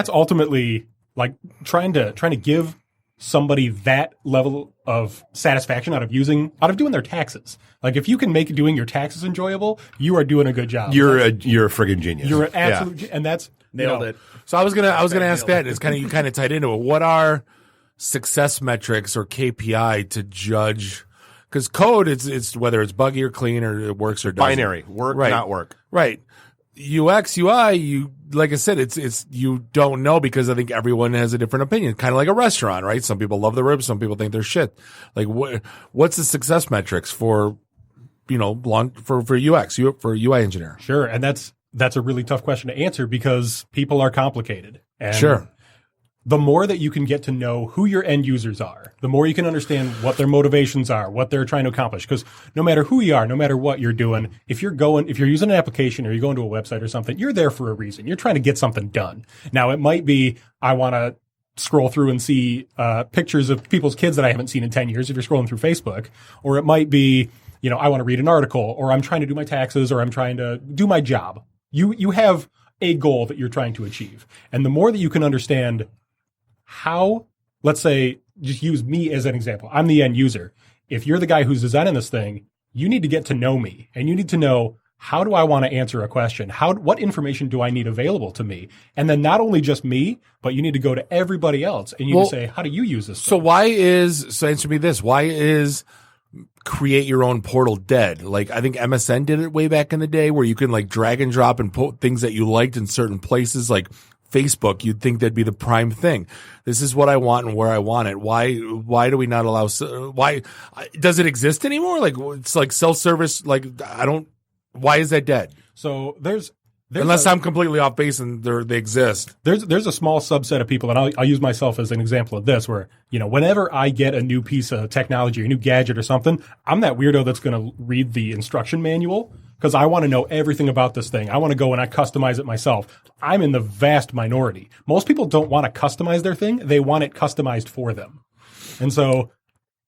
S7: ultimately like trying to give somebody that level of satisfaction out of doing their taxes. Like if you can make doing your taxes enjoyable, you are doing a good job.
S27: You're a friggin' genius.
S7: You're an absolute, and that's
S28: nailed it.
S18: So I was gonna ask that. It's you kind of tied into it. What are success metrics or KPI to judge? Because code, it's whether it's buggy or clean or it works or doesn't.
S27: Binary, work, not work.
S18: Right. UX, UI, like I said, it's you don't know because I think everyone has a different opinion. Kind of like a restaurant, right? Some people love the ribs, some people think they're shit. Like what's the success metrics for for UX, for UI engineer?
S7: Sure, and that's a really tough question to answer because people are complicated. And
S18: sure.
S7: The more that you can get to know who your end users are, the more you can understand what their motivations are, what they're trying to accomplish. Because no matter who you are, no matter what you're doing, if you're using an application or you're going to a website or something, you're there for a reason. You're trying to get something done. Now, it might be, I want to scroll through and see pictures of people's kids that I haven't seen in 10 years if you're scrolling through Facebook. Or it might be, I want to read an article, or I'm trying to do my taxes, or I'm trying to do my job. You have a goal that you're trying to achieve. And the more that you can understand how, let's say, just use me as an example. I'm the end user. If you're the guy who's designing this thing, you need to get to know me, and you need to know, how do I want to answer a question? What information do I need available to me? And then not only just me, but you need to go to everybody else, and you need to say, how do you use this thing?
S18: So answer me this. Why is create your own portal dead? Like, I think MSN did it way back in the day where you can like drag and drop and put things that you liked in certain places, like Facebook, you'd think that'd be the prime thing. This is what I want and where I want it. Why do we not allow, why does it exist anymore? Like, it's like self-service. Like, why is that dead?
S7: So there's
S18: unless I'm completely off base and they exist.
S7: There's a small subset of people, and I'll use myself as an example of this, where, whenever I get a new piece of technology or a new gadget or something, I'm that weirdo that's going to read the instruction manual because I want to know everything about this thing. I want to go and I customize it myself. I'm in the vast minority. Most people don't want to customize their thing. They want it customized for them. And so,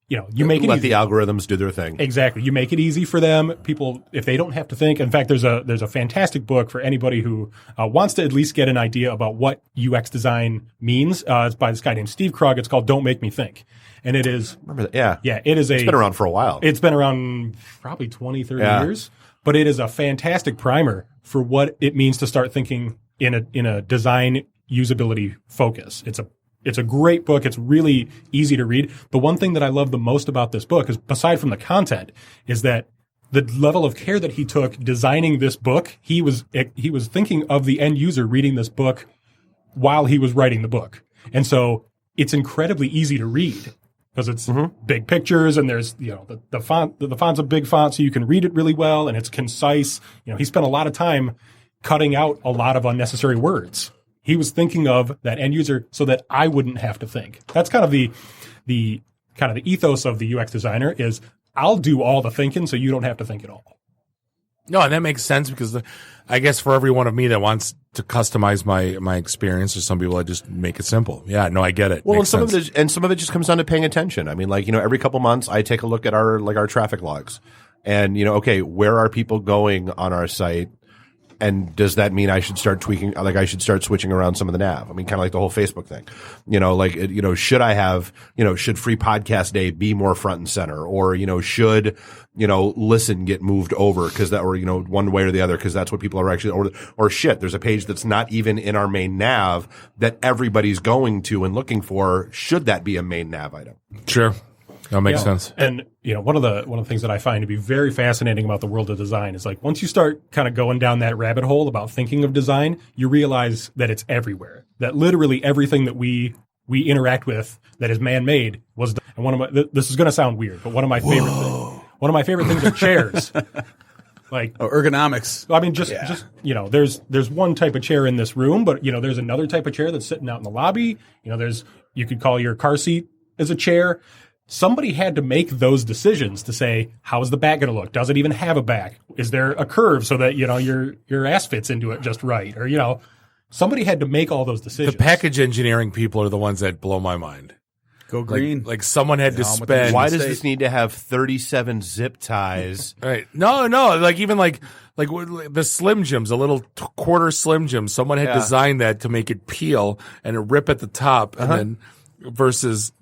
S7: you make it
S27: let
S7: easy.
S27: the algorithms do their thing.
S7: Exactly. You make it easy for them. People, if they don't have to think. In fact, there's a fantastic book for anybody who wants to at least get an idea about what UX design means. It's by this guy named Steve Krug. It's called Don't Make Me Think. And it is.
S27: Remember that? Yeah.
S7: Yeah. It's
S27: been around for a while.
S7: It's been around probably 20, 30 years. But it is a fantastic primer for what it means to start thinking in a design usability focus. It's a great book. It's really easy to read. The one thing that I love the most about this book is, aside from the content, is that the level of care that he took designing this book. He was thinking of the end user reading this book while he was writing the book. And so it's incredibly easy to read because it's big pictures and there's, the font, the font's a big font so you can read it really well and it's concise. He spent a lot of time cutting out a lot of unnecessary words. He was thinking of that end user so that I wouldn't have to think. That's kind of the ethos of the UX designer is I'll do all the thinking so you don't have to think at all.
S18: No, and that makes sense because I guess for every one of me that wants to customize my experience, there's some people that just make it simple. Yeah, no, I get it.
S27: Well, some of it just comes down to paying attention. I mean, every couple months I take a look at our traffic logs and, okay, where are people going on our site? And does that mean I should start tweaking, like I should start switching around some of the nav? I mean, kind of like the whole Facebook thing, should I have, should free podcast day be more front and center or, should, listen get moved over one way or the other because that's what people are actually, or shit, there's a page that's not even in our main nav that everybody's going to and looking for. Should that be a main nav item?
S18: Sure. That makes sense.
S7: And, one of the things that I find to be very fascinating about the world of design is like once you start kind of going down that rabbit hole about thinking of design, you realize that it's everywhere. That literally everything that we interact with that is man-made was done. And this is going to sound weird, but one of my favorite things are chairs. Like
S28: ergonomics.
S7: I mean, just there's one type of chair in this room, but there's another type of chair that's sitting out in the lobby. You could call your car seat as a chair. Somebody had to make those decisions to say, how's the back going to look? Does it even have a back? Is there a curve so that, your ass fits into it just right? Or, somebody had to make all those decisions.
S18: The package engineering people are the ones that blow my mind.
S28: Go green.
S18: Like someone had to spend.
S27: Why does this need to have 37 zip ties?
S18: Right. No. Like even like the Slim Jims, a little quarter Slim Jim. Someone had designed that to make it peel and a rip at the top and then versus,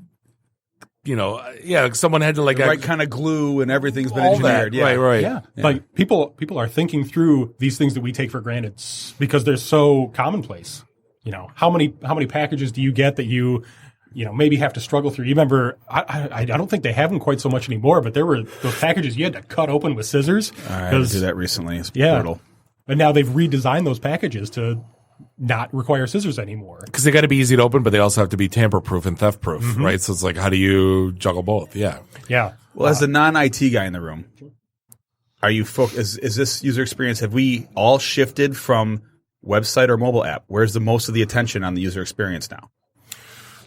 S18: someone had to
S28: the right kind of glue and everyth's been engineered.
S18: That. Right.
S7: Yeah. Like people are thinking through these things that we take for granted because they're so commonplace. How many packages do you get that you maybe have to struggle through? You remember, I don't think they have them quite so much anymore, but there were those packages you had to cut open with scissors.
S28: I had to do that recently. It's brutal.
S7: And now they've redesigned those packages to not require scissors anymore.
S18: Because they got to be easy to open, but they also have to be tamper-proof and theft-proof, right? So it's like, how do you juggle both? Yeah.
S7: Yeah.
S28: Well, as the non-IT guy in the room, are you is this user experience, have we all shifted from website or mobile app? Where's the most of the attention on the user experience now?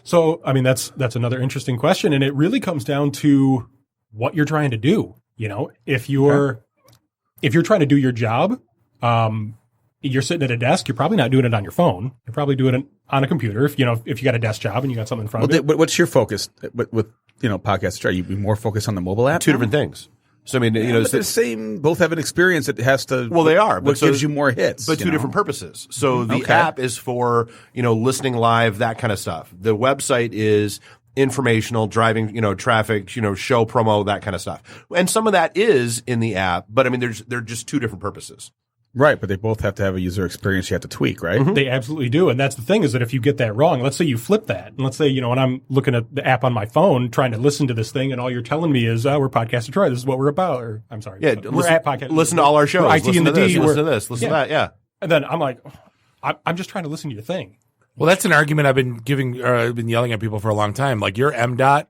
S7: So, I mean, that's another interesting question, and it really comes down to what you're trying to do. If you're trying to do your job, you're sitting at a desk, you're probably not doing it on your phone. You're probably doing it on a computer. If you got a desk job and you got something in front of you.
S28: What's your focus with podcasts? Are you more focused on the mobile app?
S27: Two different things. So I mean,
S28: it's the same. Both have an experience that has to.
S27: Well, they are.
S28: What gives you more hits?
S27: But two different purposes. So the app is for listening live, that kind of stuff. The website is informational, driving, traffic, show promo, that kind of stuff. And some of that is in the app, but I mean, they're just two different purposes.
S28: Right, but they both have to have a user experience you have to tweak, right?
S7: Mm-hmm. They absolutely do. And that's the thing is that if you get that wrong, let's say you flip that. And let's say, when I'm looking at the app on my phone trying to listen to this thing and all you're telling me is, we're Podcast Detroit. This is what we're about. Or I'm sorry.
S27: Yeah,
S7: we're at Podcast.
S27: Listen to all our shows.
S7: IT
S27: listen
S7: and the
S27: to this,
S7: D.
S27: Listen to this. Listen to that. Yeah.
S7: And then I'm like, I'm just trying to listen to your thing.
S18: Well, that's an argument I've been yelling at people for a long time. Like your MDOT,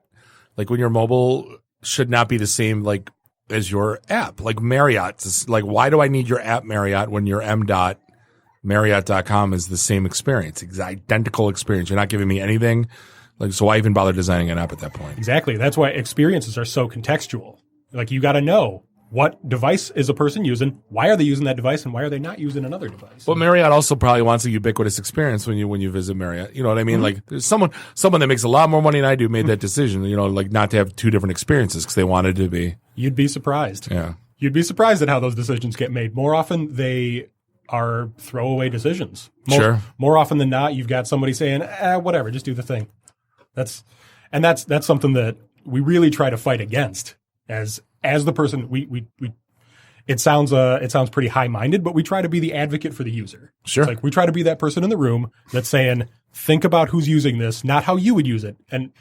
S18: like when your mobile should not be the same like as your app. Like Marriott's, like why do I need your app Marriott when your MDOT Marriott.com is the same experience, identical experience? You're not giving me anything. Like, so why even bother designing an app at that point?
S7: Exactly. That's why experiences are so contextual. Like you got to know what device is a person using, why are they using that device, and why are they not using another device?
S18: Well, Marriott also probably wants a ubiquitous experience when you visit Marriott. You know what I mean?
S7: Mm-hmm.
S18: Like there's someone that makes a lot more money than I do made that decision, you know, like not to have two different experiences because they wanted to be.
S7: You'd be surprised.
S18: Yeah.
S7: You'd be surprised at how those decisions get made. More often they are throwaway decisions.
S18: Sure.
S7: More often than not, you've got somebody saying, whatever, just do the thing. That's something that we really try to fight against as the person it sounds pretty high-minded, but we try to be the advocate for the user.
S18: Sure.
S7: It's like we try to be that person in the room that's saying, think about who's using this, not how you would use it. And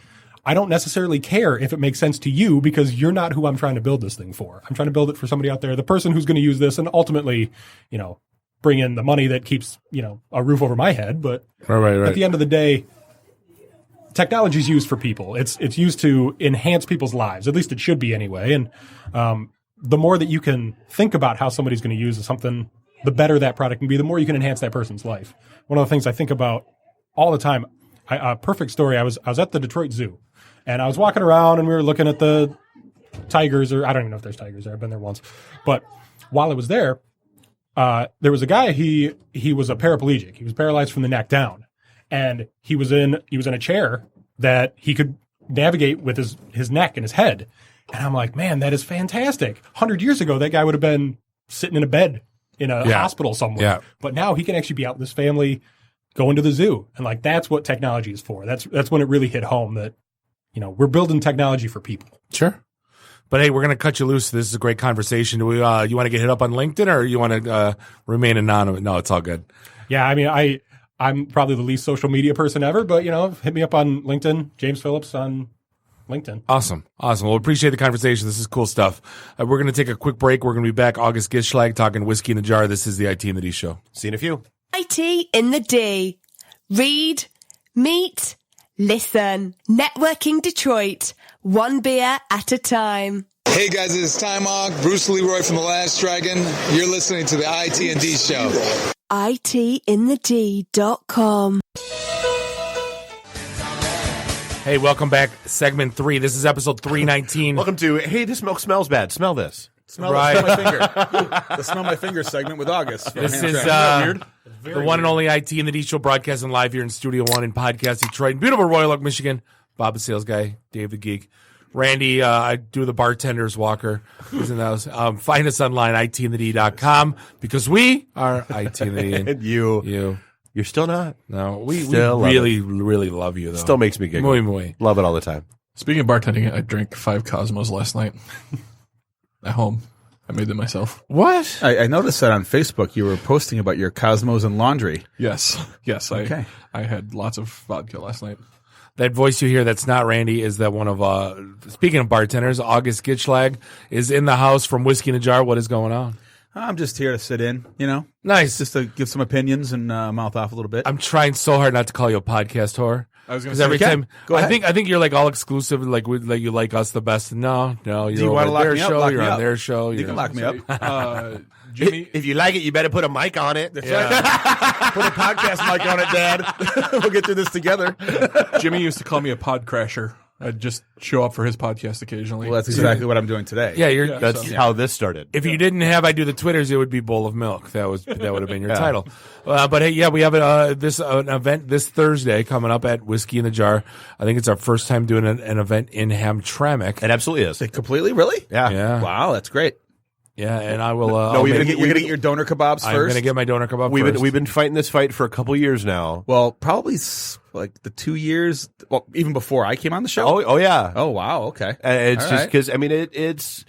S7: I don't necessarily care if it makes sense to you because you're not who I'm trying to build this thing for. I'm trying to build it for somebody out there, the person who's going to use this and ultimately, you know, bring in the money that keeps, you know, a roof over my head. But
S18: right.
S7: At the end of the day, technology is used for people. It's used to enhance people's lives. At least it should be anyway. And the more that you can think about how somebody's going to use something, the better that product can be, the more you can enhance that person's life. One of the things I think about all the time, perfect story, I was at the Detroit Zoo, and I was walking around, and we were looking at the tigers, or I don't even know if there's tigers there. I've been there once. But while I was there was a guy, he was a paraplegic. He was paralyzed from the neck down. And he was in a chair that he could navigate with his neck and his head. And I'm like, man, that is fantastic. 100 years ago, that guy would have been sitting in a bed in a hospital somewhere.
S18: Yeah.
S7: But now he can actually be out with his family, going to the zoo. And like, that's what technology is for. That's when it really hit home that, you know, we're building technology for people.
S18: Sure. But hey, we're going to cut you loose. This is a great conversation. Do we, you want to get hit up on LinkedIn or you want to remain anonymous? No, it's all good.
S7: Yeah, I mean, I'm probably the least social media person ever, but, you know, hit me up on LinkedIn, James Phillips on LinkedIn.
S18: Awesome. Well, appreciate the conversation. This is cool stuff. We're going to take a quick break. We're going to be back August Gitschlag talking whiskey in a jar. This is the IT in the D show.
S27: See you in a few.
S8: IT in the D. Read, meet, listen. Networking Detroit. One beer at a time.
S11: Hey guys, it's Ty Mogg, Bruce Leroy from The Last Dragon. You're listening to the IT and D show.
S8: itinthed.com.
S18: Hey, welcome back. Segment 3. This is episode 319.
S27: Welcome to, hey, this milk smells bad. Smell this.
S28: Smell my finger. The Smell My Finger segment with August.
S18: This is
S27: weird.
S18: The one and only IT in the D show, broadcasting live here in Studio 1 in Podcast Detroit, in beautiful Royal Oak, Michigan. Bob the sales guy, Dave the geek. Randy, I do the bartenders walker. Isn't those? Find us online, itinthed.com, because we are IT in the D.
S27: And you're still not.
S18: No, we
S27: Still love
S18: really, really love you, though.
S27: Still makes me giggle.
S18: Muy.
S27: Love it all the time.
S2: Speaking of bartending, I drank 5 Cosmos last night at home. I made them myself.
S18: What?
S28: I noticed that on Facebook you were posting about your Cosmos and laundry.
S2: Yes.
S28: Okay.
S2: I had lots of vodka last night.
S18: That voice you hear that's not Randy is that one of, speaking of bartenders, August Gitschlag is in the house from Whiskey in a Jar. What is going on?
S28: I'm just here to sit in, you know.
S18: Nice.
S28: Just to give some opinions and mouth off a little bit.
S18: I'm trying so hard not to call you a podcast whore.
S2: I was going
S18: Because
S2: to say,
S18: every time,
S28: Go ahead.
S18: I think you're like all exclusive, like you like us the best. No, you're
S28: you
S18: over
S28: wanna lock
S18: their
S28: me up?
S18: show,
S28: Lock
S18: you're
S28: me
S18: on
S28: up.
S18: their show.
S28: You can lock me up.
S2: Jimmy,
S27: If you like it, you better put a mic on it.
S28: That's right. Put a podcast mic on it, Dad. We'll get through this together.
S2: Jimmy used to call me a pod crasher. I'd just show up for his podcast occasionally.
S28: Well, that's exactly what I'm doing today.
S18: Yeah,
S27: That's how this started.
S18: If you didn't have I Do the Twitters, it would be Bowl of Milk. That would have been your title. But hey, yeah, we have an event this Thursday coming up at Whiskey in the Jar. I think it's our first time doing an event in Hamtramck.
S27: It absolutely is.
S28: Completely? Really?
S27: Yeah.
S28: Wow, that's great.
S18: Yeah, and I will.
S28: You're going to get your doner kebabs first?
S18: I'm going to get my doner kebab first.
S27: We've been fighting this fight for a couple years now.
S28: Well, probably like the 2 years, well, even before I came on the show.
S27: Oh yeah.
S28: Oh, wow. Okay.
S27: It's
S28: All
S27: just
S28: right.
S27: because, I mean, it's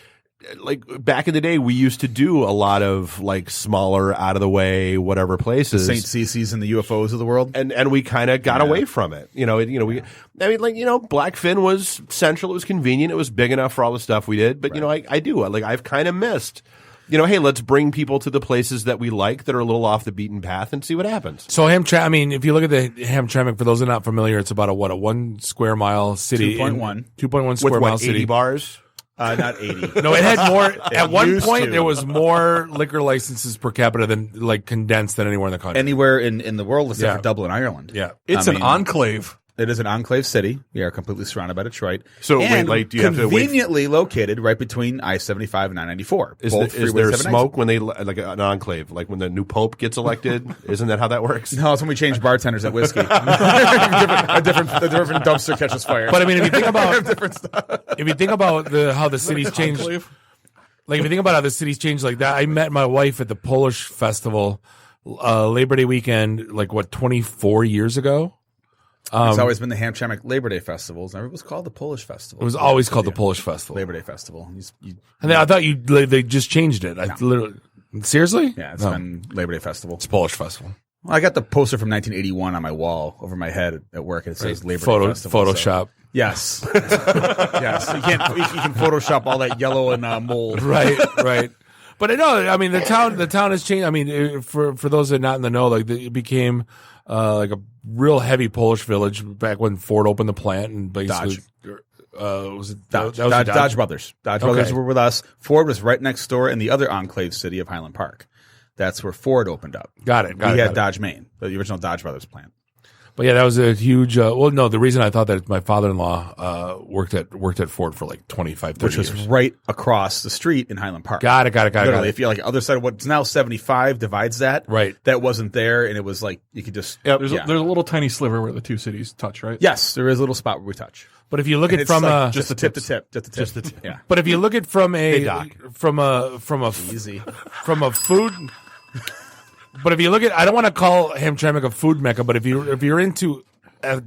S27: like back in the day, we used to do a lot of like smaller, out of the way, whatever places.
S28: St. Cece's and the UFOs of the world.
S27: And we kind of got away from it. Blackfin was central. It was convenient. It was big enough for all the stuff we did. But, I've kind of missed hey, let's bring people to the places that we like that are a little off the beaten path and see what happens.
S18: So Hamtramck, I mean, if you look at the Hamtramck, for those that are not familiar, it's about a 1 square mile city. 2.1 square mile city.
S27: 80 bars?
S28: Not 80.
S18: No, it had more. At one point, there was more liquor licenses per capita than condensed than anywhere in the country.
S28: Anywhere in the world except for Dublin, Ireland.
S18: Yeah.
S2: It's an enclave.
S28: It is an enclave city. We are completely surrounded by Detroit.
S27: So
S28: and
S27: do you have to wait?
S28: Conveniently located right between I-75 and I-94.
S27: Is there smoke when they like an enclave, like when the new pope gets elected? Isn't that how that works?
S28: No, it's when we change bartenders at whiskey. a different dumpster catches fire.
S18: But I mean, if you think about how the city's changed, like if you think about how the city's changed like that, I met my wife at the Polish festival Labor Day weekend, 24 years ago.
S28: It's always been the Hamtramck Labor Day festivals. Never was called the Polish Festival.
S18: It was always called the Polish Festival.
S28: Labor Day Festival.
S18: And I thought they just changed it. I literally, seriously?
S28: Yeah, it's been Labor Day Festival.
S18: It's Polish Festival.
S28: Well, I got the poster from 1981 on my wall over my head at work. It says Labor Day Festival.
S18: Photoshop.
S28: So. Yes. Yes. You can Photoshop all that yellow and mold.
S18: Right. But I mean, the town has changed. I mean, for those that are not in the know, it became a real heavy Polish village back when Ford opened the plant and basically was it Dodge?
S28: Dodge Brothers. Dodge Brothers were with us. Ford was right next door in the other enclave city of Highland Park. That's where Ford opened up.
S18: Got it.
S28: We had Dodge Maine, the original Dodge Brothers plant.
S18: But yeah, that was a huge. The reason I thought that my father-in-law worked at Ford for 25, 30
S28: years. Which was right across the street in Highland Park.
S18: Got it.
S28: Literally, if you're other side of what's now 75 divides that.
S18: Right.
S28: That wasn't there, and it was you could just.
S2: Yeah, there's a little tiny sliver where the two cities touch, right?
S28: Yes, there is a little spot where we touch.
S18: But if you look at from
S28: just the tip to tip, just the tip. Yeah.
S18: But if you look at from a food. But if you look at, I don't want to call Hamtramck a food mecca, but if you're into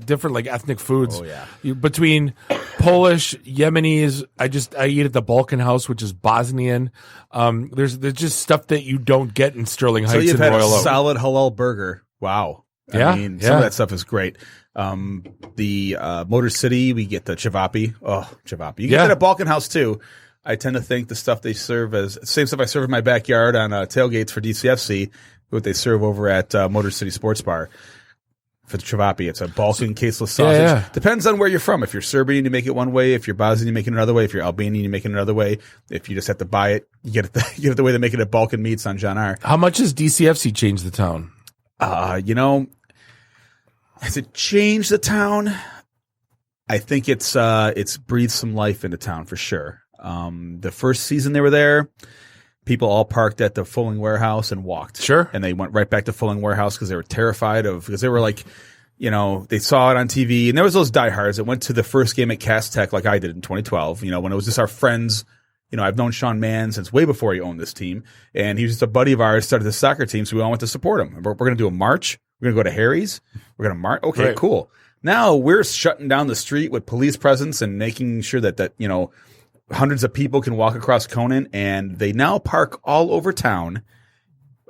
S18: different ethnic foods, between Polish, Yemenis, I eat at the Balkan House, which is Bosnian. There's just stuff that you don't get in Sterling Heights.
S28: So you've
S18: and
S28: had
S18: Royal
S28: a
S18: Oak.
S28: solid halal burger. Wow.
S18: Yeah,
S28: I mean, some of that stuff is great. The Motor City, we get the chivapi. Oh, chivapi. You get that at Balkan House too. I tend to think the stuff they serve as same stuff I serve in my backyard on tailgates for DCFC. What they serve over at Motor City Sports Bar for the chivapi. It's a Balkan caseless sausage.
S18: Yeah.
S28: Depends on where you're from. If you're Serbian, you make it one way. If you're Bosnian, you make it another way. If you're Albanian, you make it another way. If you just have to buy it, you get it the way they make it at Balkan Meats on John R.
S18: How much has DCFC changed the town?
S28: Has it changed the town? I think it's breathed some life into town for sure. The first season they were there, people all parked at the Fulling Warehouse and walked.
S18: Sure.
S28: And they went right back to Fulling Warehouse because they were terrified because they were they saw it on TV. And there was those diehards that went to the first game at Cass Tech like I did in 2012, when it was just our friends. I've known Sean Mann since way before he owned this team. And he was just a buddy of ours, started the soccer team, so we all went to support him. We're going to do a march. We're going to go to Harry's. We're going to march. Okay,
S18: right.
S28: Cool. Now we're shutting down the street with police presence and making sure that hundreds of people can walk across Conan, and they now park all over town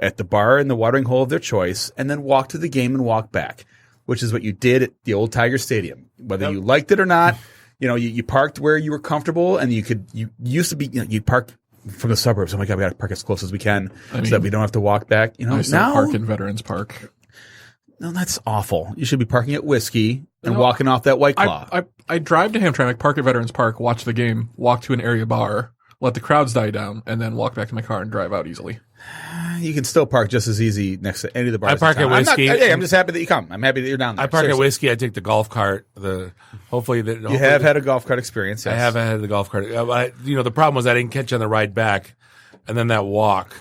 S28: at the bar and the watering hole of their choice and then walk to the game and walk back, which is what you did at the old Tiger Stadium. Whether you liked it or not, you parked where you were comfortable, and you used to be, you parked from the suburbs. Oh my God, we got to park as close as we can so that we don't have to walk back.
S2: I still park in Veterans Park.
S28: No, that's awful. You should be parking at Whiskey and walking off that White Claw.
S2: I drive to Hamtramck, park at Veterans Park, watch the game, walk to an area bar, let the crowds die down, and then walk back to my car and drive out easily.
S28: You can still park just as easy next to any of the bars.
S18: I park at Whiskey.
S28: I'm just happy that you come. I'm happy that you're down there.
S18: I park at Whiskey. I take the golf cart. Hopefully
S28: you have had a golf cart experience. Yes.
S18: I have had the golf cart. The problem was I didn't catch you on the ride back, and then that walk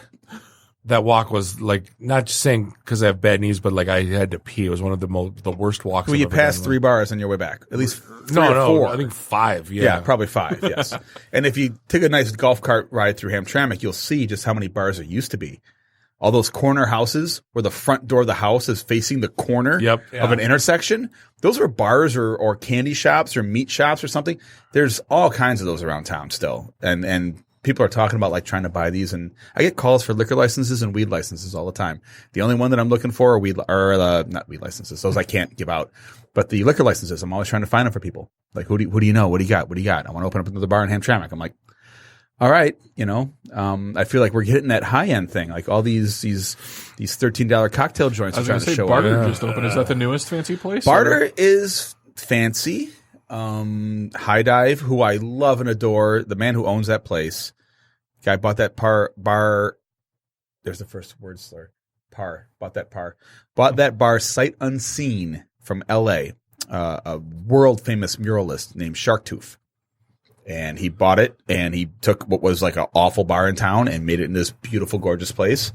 S18: was not just saying because I have bad knees, but I had to pee. It was one of the worst walks.
S28: Well, you passed 3 bars on your way back, at least 3 or 4.
S18: I think 5.
S28: Yeah, probably 5. Yes. And if you take a nice golf cart ride through Hamtramck, you'll see just how many bars there used to be. All those corner houses where the front door of the house is facing the corner of an intersection. Those were bars or candy shops or meat shops or something. There's all kinds of those around town still, and people are talking about trying to buy these, and I get calls for liquor licenses and weed licenses all the time. The only one that I'm looking for are not weed licenses; those I can't give out. But the liquor licenses, I'm always trying to find them for people. Who do you know? What do you got? I want to open up another bar in Hamtramck. I'm like, all right, I feel like we're hitting that high end thing, like all these $13 cocktail joints
S2: I
S28: are
S2: was
S28: trying
S2: going
S28: to
S2: to say
S28: show
S2: Barter
S28: up.
S2: just opened. Is that the newest fancy place?
S28: Barter
S2: or?
S28: is fancy. High Dive, who I love and adore, the man who owns that place. Guy bought that bar. There's the first word slur. Bought that bar sight unseen from L.A. A world famous muralist named Sharktooth. And he bought it, and he took what was like an awful bar in town and made it into this beautiful, gorgeous place.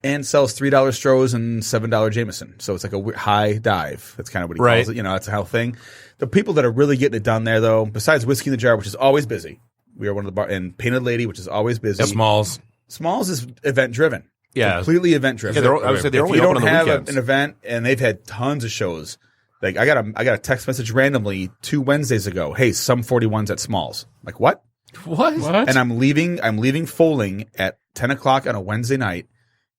S28: And sells $3 Strohs and $7 Jameson. So it's like a high dive. That's kind of what he calls it. That's a whole thing. The people that are really getting it done there, though, besides Whiskey in the Jar, which is always busy. We are one of the bar, and Painted Lady, which is always busy.
S18: Smalls.
S28: Smalls is event driven.
S27: Yeah.
S28: Completely event driven.
S27: Yeah, I would say they're only
S28: if you
S27: open
S28: don't
S27: on the
S28: have
S27: weekends.
S28: an event, and they've had tons of shows. Like I got a text message randomly 2 Wednesdays ago. Hey, some 41s at Smalls. Like what?
S2: What?
S28: And I'm leaving Foaling at 10 o'clock on a Wednesday night.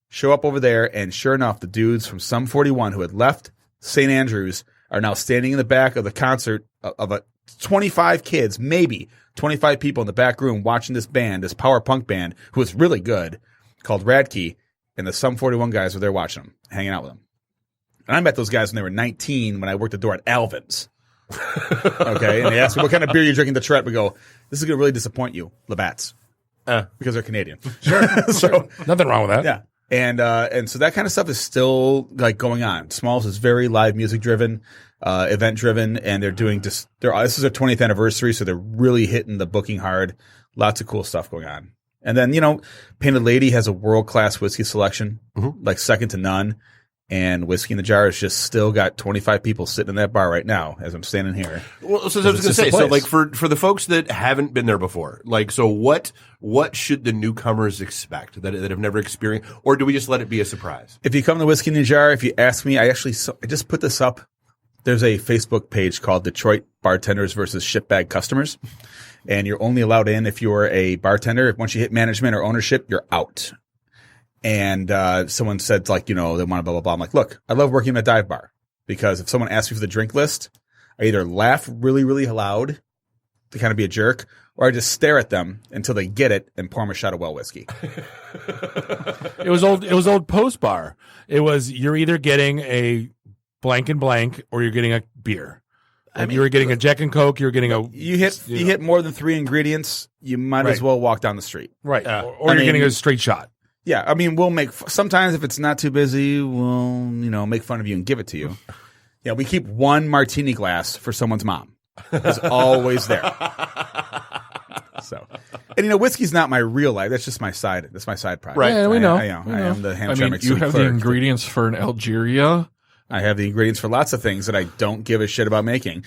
S28: Show up over there, and sure enough, the dudes from Sum 41 who had left St. Andrews are now standing in the back of the concert of a 25 kids, maybe 25 people in the back room watching this band, this power punk band, who is really good, called Radkey, and the Sum 41 guys were there watching them, hanging out with them. And I met those guys when they were 19 when I worked the door at Alvin's. Okay, and they asked me, what kind of beer you drinking, the Tourette? We go, this is going to really disappoint you, Labatt's. Because they're Canadian.
S18: Sure. So
S28: nothing
S18: wrong with that.
S28: Yeah. And so that kind of stuff is still like going on. Smalls is very live music driven, event driven, and they're doing this is their 20th anniversary, so they're really hitting the booking hard. Lots of cool stuff going on. And then, Painted Lady has a world class whiskey selection, like second to none. And Whiskey in the Jar has just still got 25 people sitting in that bar right now as I'm standing here.
S27: Well, so I was going to say, so like for the folks that haven't been there before, like, so what should the newcomers expect that have never experienced, or do we just let it be a surprise?
S28: If you come to Whiskey in the Jar, if you ask me, I just put this up. There's a Facebook page called Detroit Bartenders versus Shitbag Customers. And you're only allowed in if you're a bartender. Once you hit management or ownership, you're out. And someone said, like, they want to blah, blah, blah. I'm like, look, I love working at a dive bar because if someone asks me for the drink list, I either laugh really, really loud to kind of be a jerk, or I just stare at them until they get it and pour them a shot of well whiskey.
S18: It was old Post Bar. It was, you're either getting a blank and blank or you're getting a beer. You were getting a Jack and Coke. You were getting
S28: you hit more than 3 ingredients, you might as well walk down the street.
S18: Right. Or you're getting a straight shot.
S28: Yeah, we'll make sometimes if it's not too busy, we'll make fun of you and give it to you. Yeah, we keep 1 martini glass for someone's mom. It's always there. So, and whiskey's not my real life. That's just my side. That's my side project.
S2: Right.
S28: Yeah,
S2: we know.
S28: I am the Hamtramck.
S2: You have the ingredients for an Algeria.
S28: I have the ingredients for lots of things that I don't give a shit about making.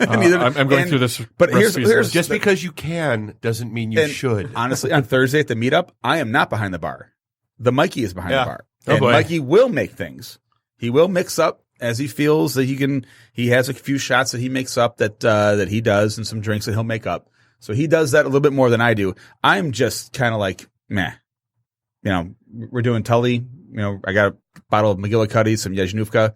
S2: I'm going through this.
S28: But here's
S27: just because you can doesn't mean you should.
S28: Honestly, on Thursday at the meetup, I am not behind the bar. The Mikey is behind the bar. And Mikey will make things. He will mix up as he feels that he can. He has a few shots that he makes up that he does, and some drinks that he'll make up. So he does that a little bit more than I do. I'm just kind of like, meh. We're doing Tully. I got a bottle of McGillicuddy, some Yezhnufka.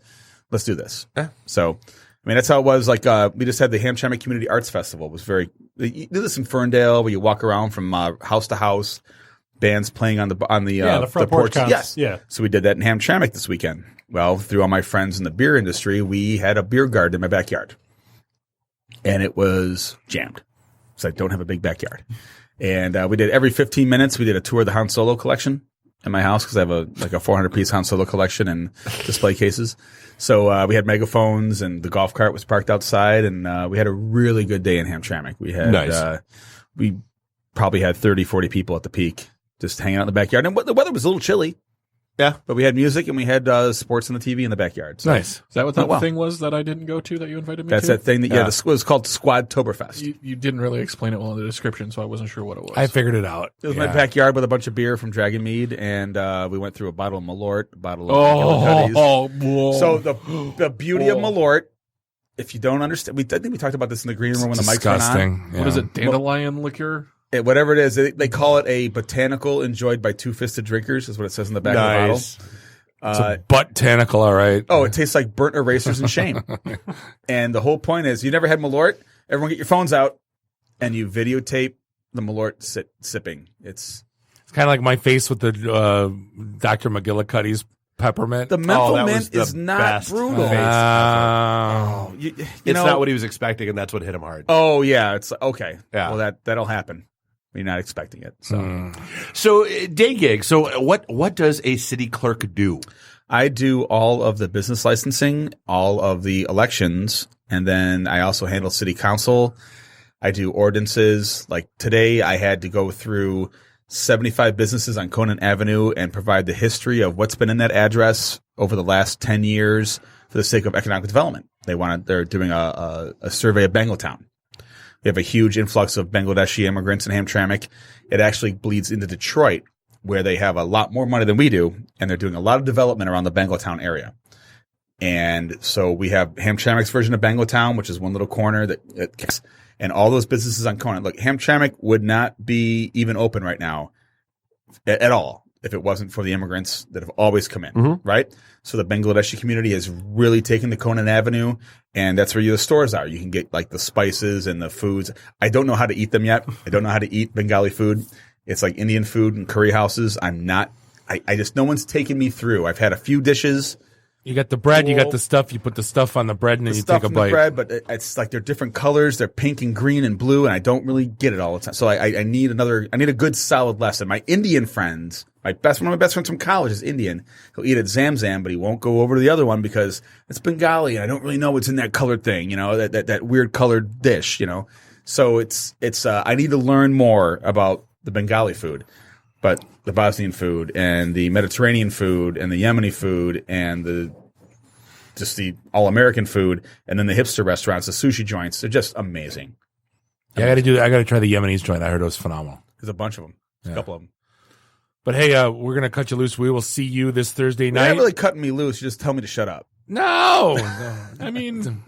S28: Let's do this.
S27: Yeah.
S28: So, that's how it was. Like, we just had the Hamtramck Community Arts Festival. It was you do this in Ferndale where you walk around from house to house, bands playing on the
S7: front porch.
S28: Yes.
S7: Yeah.
S28: So we did that in Hamtramck this weekend. Well, through all my friends in the beer industry, we had a beer garden in my backyard. And it was jammed. So I don't have a big backyard. And we did every 15 minutes, we did a tour of the Han Solo collection in my house because I have a 400-piece Han Solo collection and display cases. So we had megaphones, and the golf cart was parked outside, and we had a really good day in Hamtramck. We had we probably had 30, 40 people at the peak just hanging out in the backyard. And the weather was a little chilly. Yeah. But we had music, and we had sports on the TV in the backyard. So
S2: nice. Is that what that thing was that I didn't go to that you invited me to?
S28: That's that thing that, it was called Squadtoberfest.
S2: You didn't really explain it well in the description, so I wasn't sure what it was.
S18: I figured it out.
S28: It was my backyard with a bunch of beer from Dragon Mead, and we went through a bottle of Malort, a bottle of McGillicuddy's. So the beauty of Malort, if you don't understand, I think we talked about this in the green room when the mics went on.
S2: Yeah. What is it, dandelion liqueur?
S28: Whatever it is, they call it a botanical enjoyed by two-fisted drinkers, is what it says in the back of the bottle.
S18: It's a botanical, all right.
S28: Oh, it tastes like burnt erasers and shame. And the whole point is, you never had Malort. Everyone get your phones out, and you videotape the Malort sipping. It's
S18: kind of like my face with the Dr. McGillicuddy's peppermint.
S28: The menthol mint is not brutal.
S27: It's not what he was expecting, and that's what hit him hard.
S28: Oh yeah, it's okay.
S27: Yeah.
S28: Well, that'll happen. You're not expecting it.
S27: So day gig. So what does a city clerk do?
S28: I do all of the business licensing, all of the elections, and then I also handle city council. I do ordinances. Like today, I had to go through 75 businesses on Conant Avenue and provide the history of what's been in that address over the last 10 years for the sake of economic development. They're doing a survey of Bangaltown. We have a huge influx of Bangladeshi immigrants in Hamtramck. It actually bleeds into Detroit, where they have a lot more money than we do, and they're doing a lot of development around the Bangaltown area. And so we have Hamtramck's version of Bangaltown, which is one little corner and all those businesses on Conant. Look, Hamtramck would not be even open right now at all if it wasn't for the immigrants that have always come in, right? So the Bangladeshi community has really taken to Conant Avenue, and that's where the stores are. You can get like the spices and the foods. I don't know how to eat them yet. I don't know how to eat Bengali food. It's like Indian food and curry houses. I just, no one's taken me through. I've had a few dishes.
S18: You got the bread, you got the stuff, you put the stuff on the bread and then you take a bite.
S28: The bread, but it's like they're different colors. They're pink and green and blue, and I don't really get it all the time. So I need a good solid lesson. My Indian friends, one of my best friends from college is Indian. He'll eat at Zamzam, but he won't go over to the other one because it's Bengali and I don't really know what's in that colored thing, that weird colored dish, So I need to learn more about the Bengali food. But the Bosnian food and the Mediterranean food and the Yemeni food and the all-American food and then the hipster restaurants, the sushi joints, they're just amazing.
S18: Yeah, I got to try the Yemeni's joint. I heard it was phenomenal.
S28: There's a bunch of them.
S18: Yeah.
S28: A couple of them.
S18: But hey, we're going to cut you loose. We will see you this Thursday night.
S28: You're not really cutting me loose. You just tell me to shut up.
S18: No.
S2: I mean,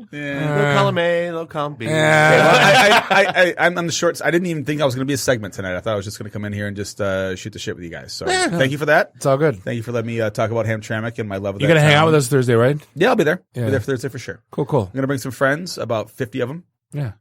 S27: They'll call him A, they'll call him B.
S28: I'm on the short. I didn't even think I was going to be a segment tonight. I thought I was just going to come in here and just shoot the shit with you guys. So thank you for that.
S18: It's all good.
S28: Thank you for letting me talk about Hamtramck and my love of that.
S18: You're going to hang
S28: town.
S18: out with us Thursday, right?
S28: Yeah, I'll be there.
S18: Yeah.
S28: I'll be there for Thursday for sure.
S18: Cool. I'm
S28: going to bring some friends, about 50 of them.
S18: Yeah.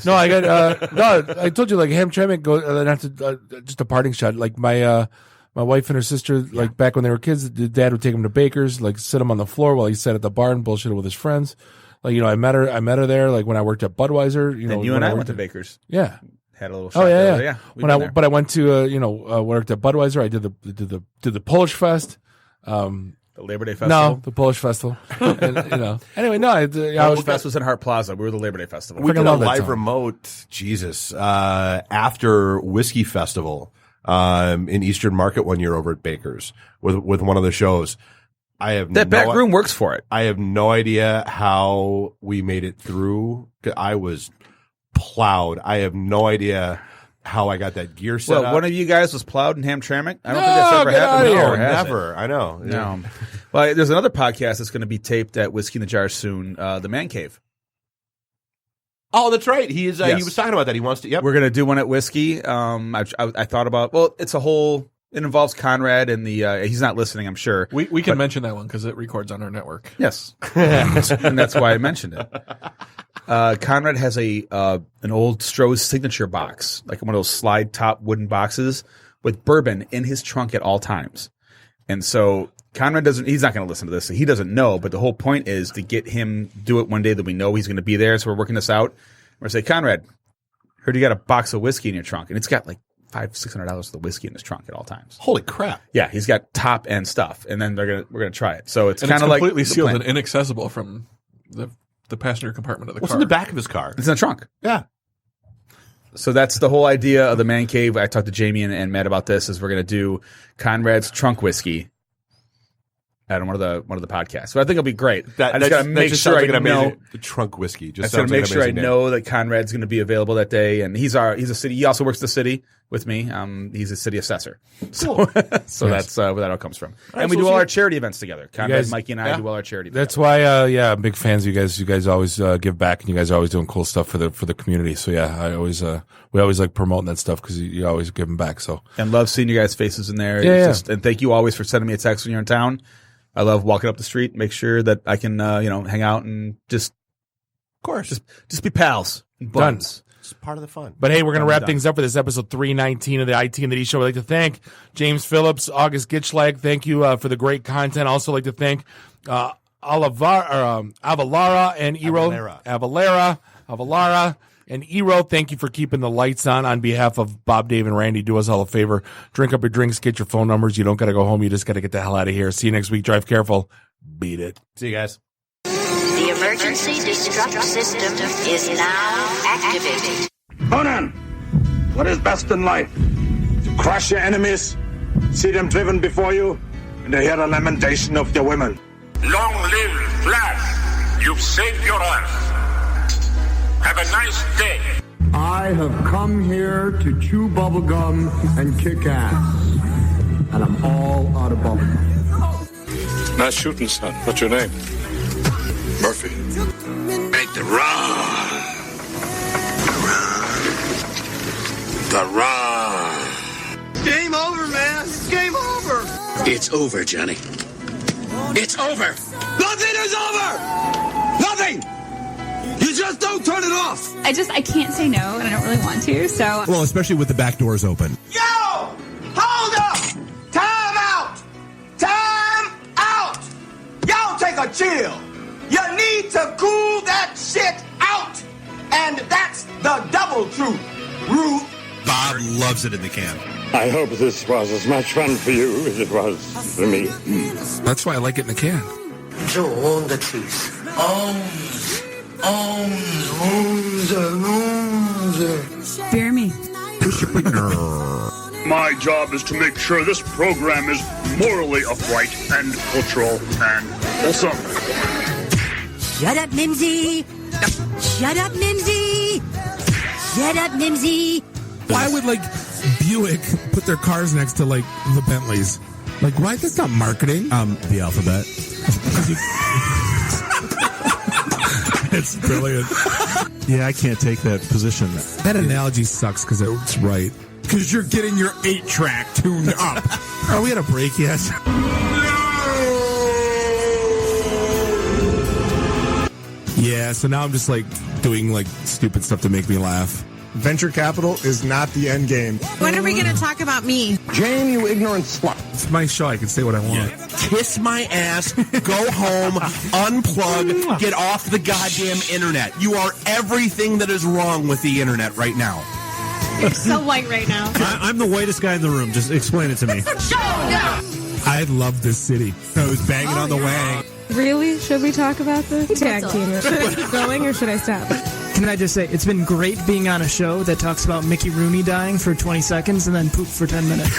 S18: I got I told you like Hamtramck goes just a parting shot. Like my wife and her sister, like back when they were kids, the dad would take them to Baker's, like sit them on the floor while he sat at the bar and bullshitted with his friends. Like, I met her there, like when I worked at Budweiser,
S28: And you and I went to Baker's.
S18: Yeah.
S28: Had a little shot.
S18: Oh yeah.
S28: Yeah.
S18: But I went to, worked at Budweiser. I did the Polish Fest.
S28: The Labor Day Festival?
S18: No, the Polish Festival. And, anyway, no.
S28: Polish Fest was in Hart Plaza. We were the Labor Day Festival.
S27: We did a live remote, after Whiskey Festival in Eastern Market one year over at Baker's with one of the shows.
S28: That back room works for it.
S27: I have no idea how we made it through. I was plowed. I have no idea how I got that gear set up.
S28: One of you guys was plowed in Hamtramck? I don't think that's ever happened.
S27: No, never. I know. Yeah.
S28: No. Well, there's another podcast that's going to be taped at Whiskey in the Jar soon, The Man Cave.
S27: Oh, that's right. He
S28: Yes.
S27: He was talking about that. He wants to. Yep.
S28: We're going to do one at Whiskey. I thought about. Well, it's a whole. It involves Conrad and the. He's not listening, I'm sure.
S2: We can mention that one because it records on our network.
S28: Yes, and that's why I mentioned it. Conrad has an old Stroh's signature box, like one of those slide top wooden boxes with bourbon in his trunk at all times, and so. Conrad he's not going to listen to this, so he doesn't know, but the whole point is to get him do it one day that we know he's going to be there, so we're working this out. We're going to say, Conrad, heard you got a box of whiskey in your trunk, and it's got like $500-600 of the whiskey in his trunk at all times.
S27: Holy crap.
S28: Yeah, he's got top end stuff, and then we're going to try it. So it's kind of like
S2: completely sealed and inaccessible from the passenger compartment of the car.
S27: What's in the back of his car?
S28: It's in the trunk.
S27: Yeah.
S28: So that's the whole idea of the Man Cave. I talked to Jamie and Matt about this, is we're going to do Conrad's trunk whiskey at one of the podcasts. But I think it'll be great. I just got to make sure I know
S27: the trunk whiskey.
S28: Just got to make sure I know that Conrad's going to be available that day, and he's a city. He also works the city with me. He's a city assessor. So that's where that all comes from.
S18: Right,
S28: and we do all our charity events together. Conrad, Mikey, and I do all our charity events.
S18: That's why, I'm big fans of you guys. You guys always give back, and you guys are always doing cool stuff for the community. So yeah, we always like promoting that stuff because you always give them back. So
S28: and love seeing you guys' faces in there.
S18: Yeah.
S28: And thank you always for sending me a text when you're in town. I love walking up the street, make sure that I can, hang out and just, of course, just be pals and buds.
S27: It's part of the fun.
S18: But hey, we're going to wrap things up for this episode 319 of the IT and the D Show. I'd like to thank James Phillips, August Gitschlag. Thank you for the great content. I also like to thank Avalara and Ero. Avalara and Ero. Thank you for keeping the lights on behalf of Bob, Dave, and Randy. Do us all a favor. Drink up your drinks. Get your phone numbers. You don't got to go home. You just got to get the hell out of here. See you next week. Drive careful. Beat it.
S27: See you guys.
S10: The emergency destruct system is now activated.
S12: Conan, what is best in life? To crush your enemies, see them driven before you, and to hear the lamentation of your women.
S13: Long live Flash! You've saved your Earth. Have a nice day.
S12: I have come here to chew bubblegum and kick ass. And I'm all out of bubblegum.
S13: Nice shooting, son. What's your name? Murphy. Make the run. The run.
S9: Game over, man. Game over.
S13: It's over, Johnny. It's over.
S9: Nothing is over. Nothing. You just don't turn it off.
S14: I can't say no, and I don't really want to, so.
S25: Well, especially with the back doors open.
S9: Yo! Hold up! Time out! Time out! Y'all take a chill. You need to cool that shit out. And that's the double truth. Ruth.
S25: Bob loves it in the can.
S12: I hope this was as much fun for you as it was for me.
S25: That's why I like it in the can.
S9: Joe on the truth.
S14: Fear me.
S12: My job is to make sure this program is morally upright and cultural and wholesome.
S9: Shut up, Mimsy. Shut up, Mimsy. Shut up, Mimsy.
S25: Why would Buick put their cars next to the Bentleys? Why? That's not marketing. The alphabet. It's brilliant. Yeah, I can't take that position. That analogy sucks because it's right. Because you're getting your 8-track tuned up. Are we at a break yet? Yeah, so now I'm just doing stupid stuff to make me laugh. Venture capital is not the end game.
S16: When are we going to talk about me?
S12: Jane, you ignorant slut.
S25: It's my show. I can say what I want.
S27: Yeah. Kiss my ass, go home, unplug, get off the goddamn internet. You are everything that is wrong with the internet right now.
S16: You're so white right now.
S25: I'm the whitest guy in the room. Just explain it to me. I love this city. I was banging on the wang.
S16: Really? Should we talk about this? Tag team it. Should I keep going or should I stop?
S15: Can I just say, it's been great being on a show that talks about Mickey Rooney dying for 20 seconds and then poop for 10 minutes.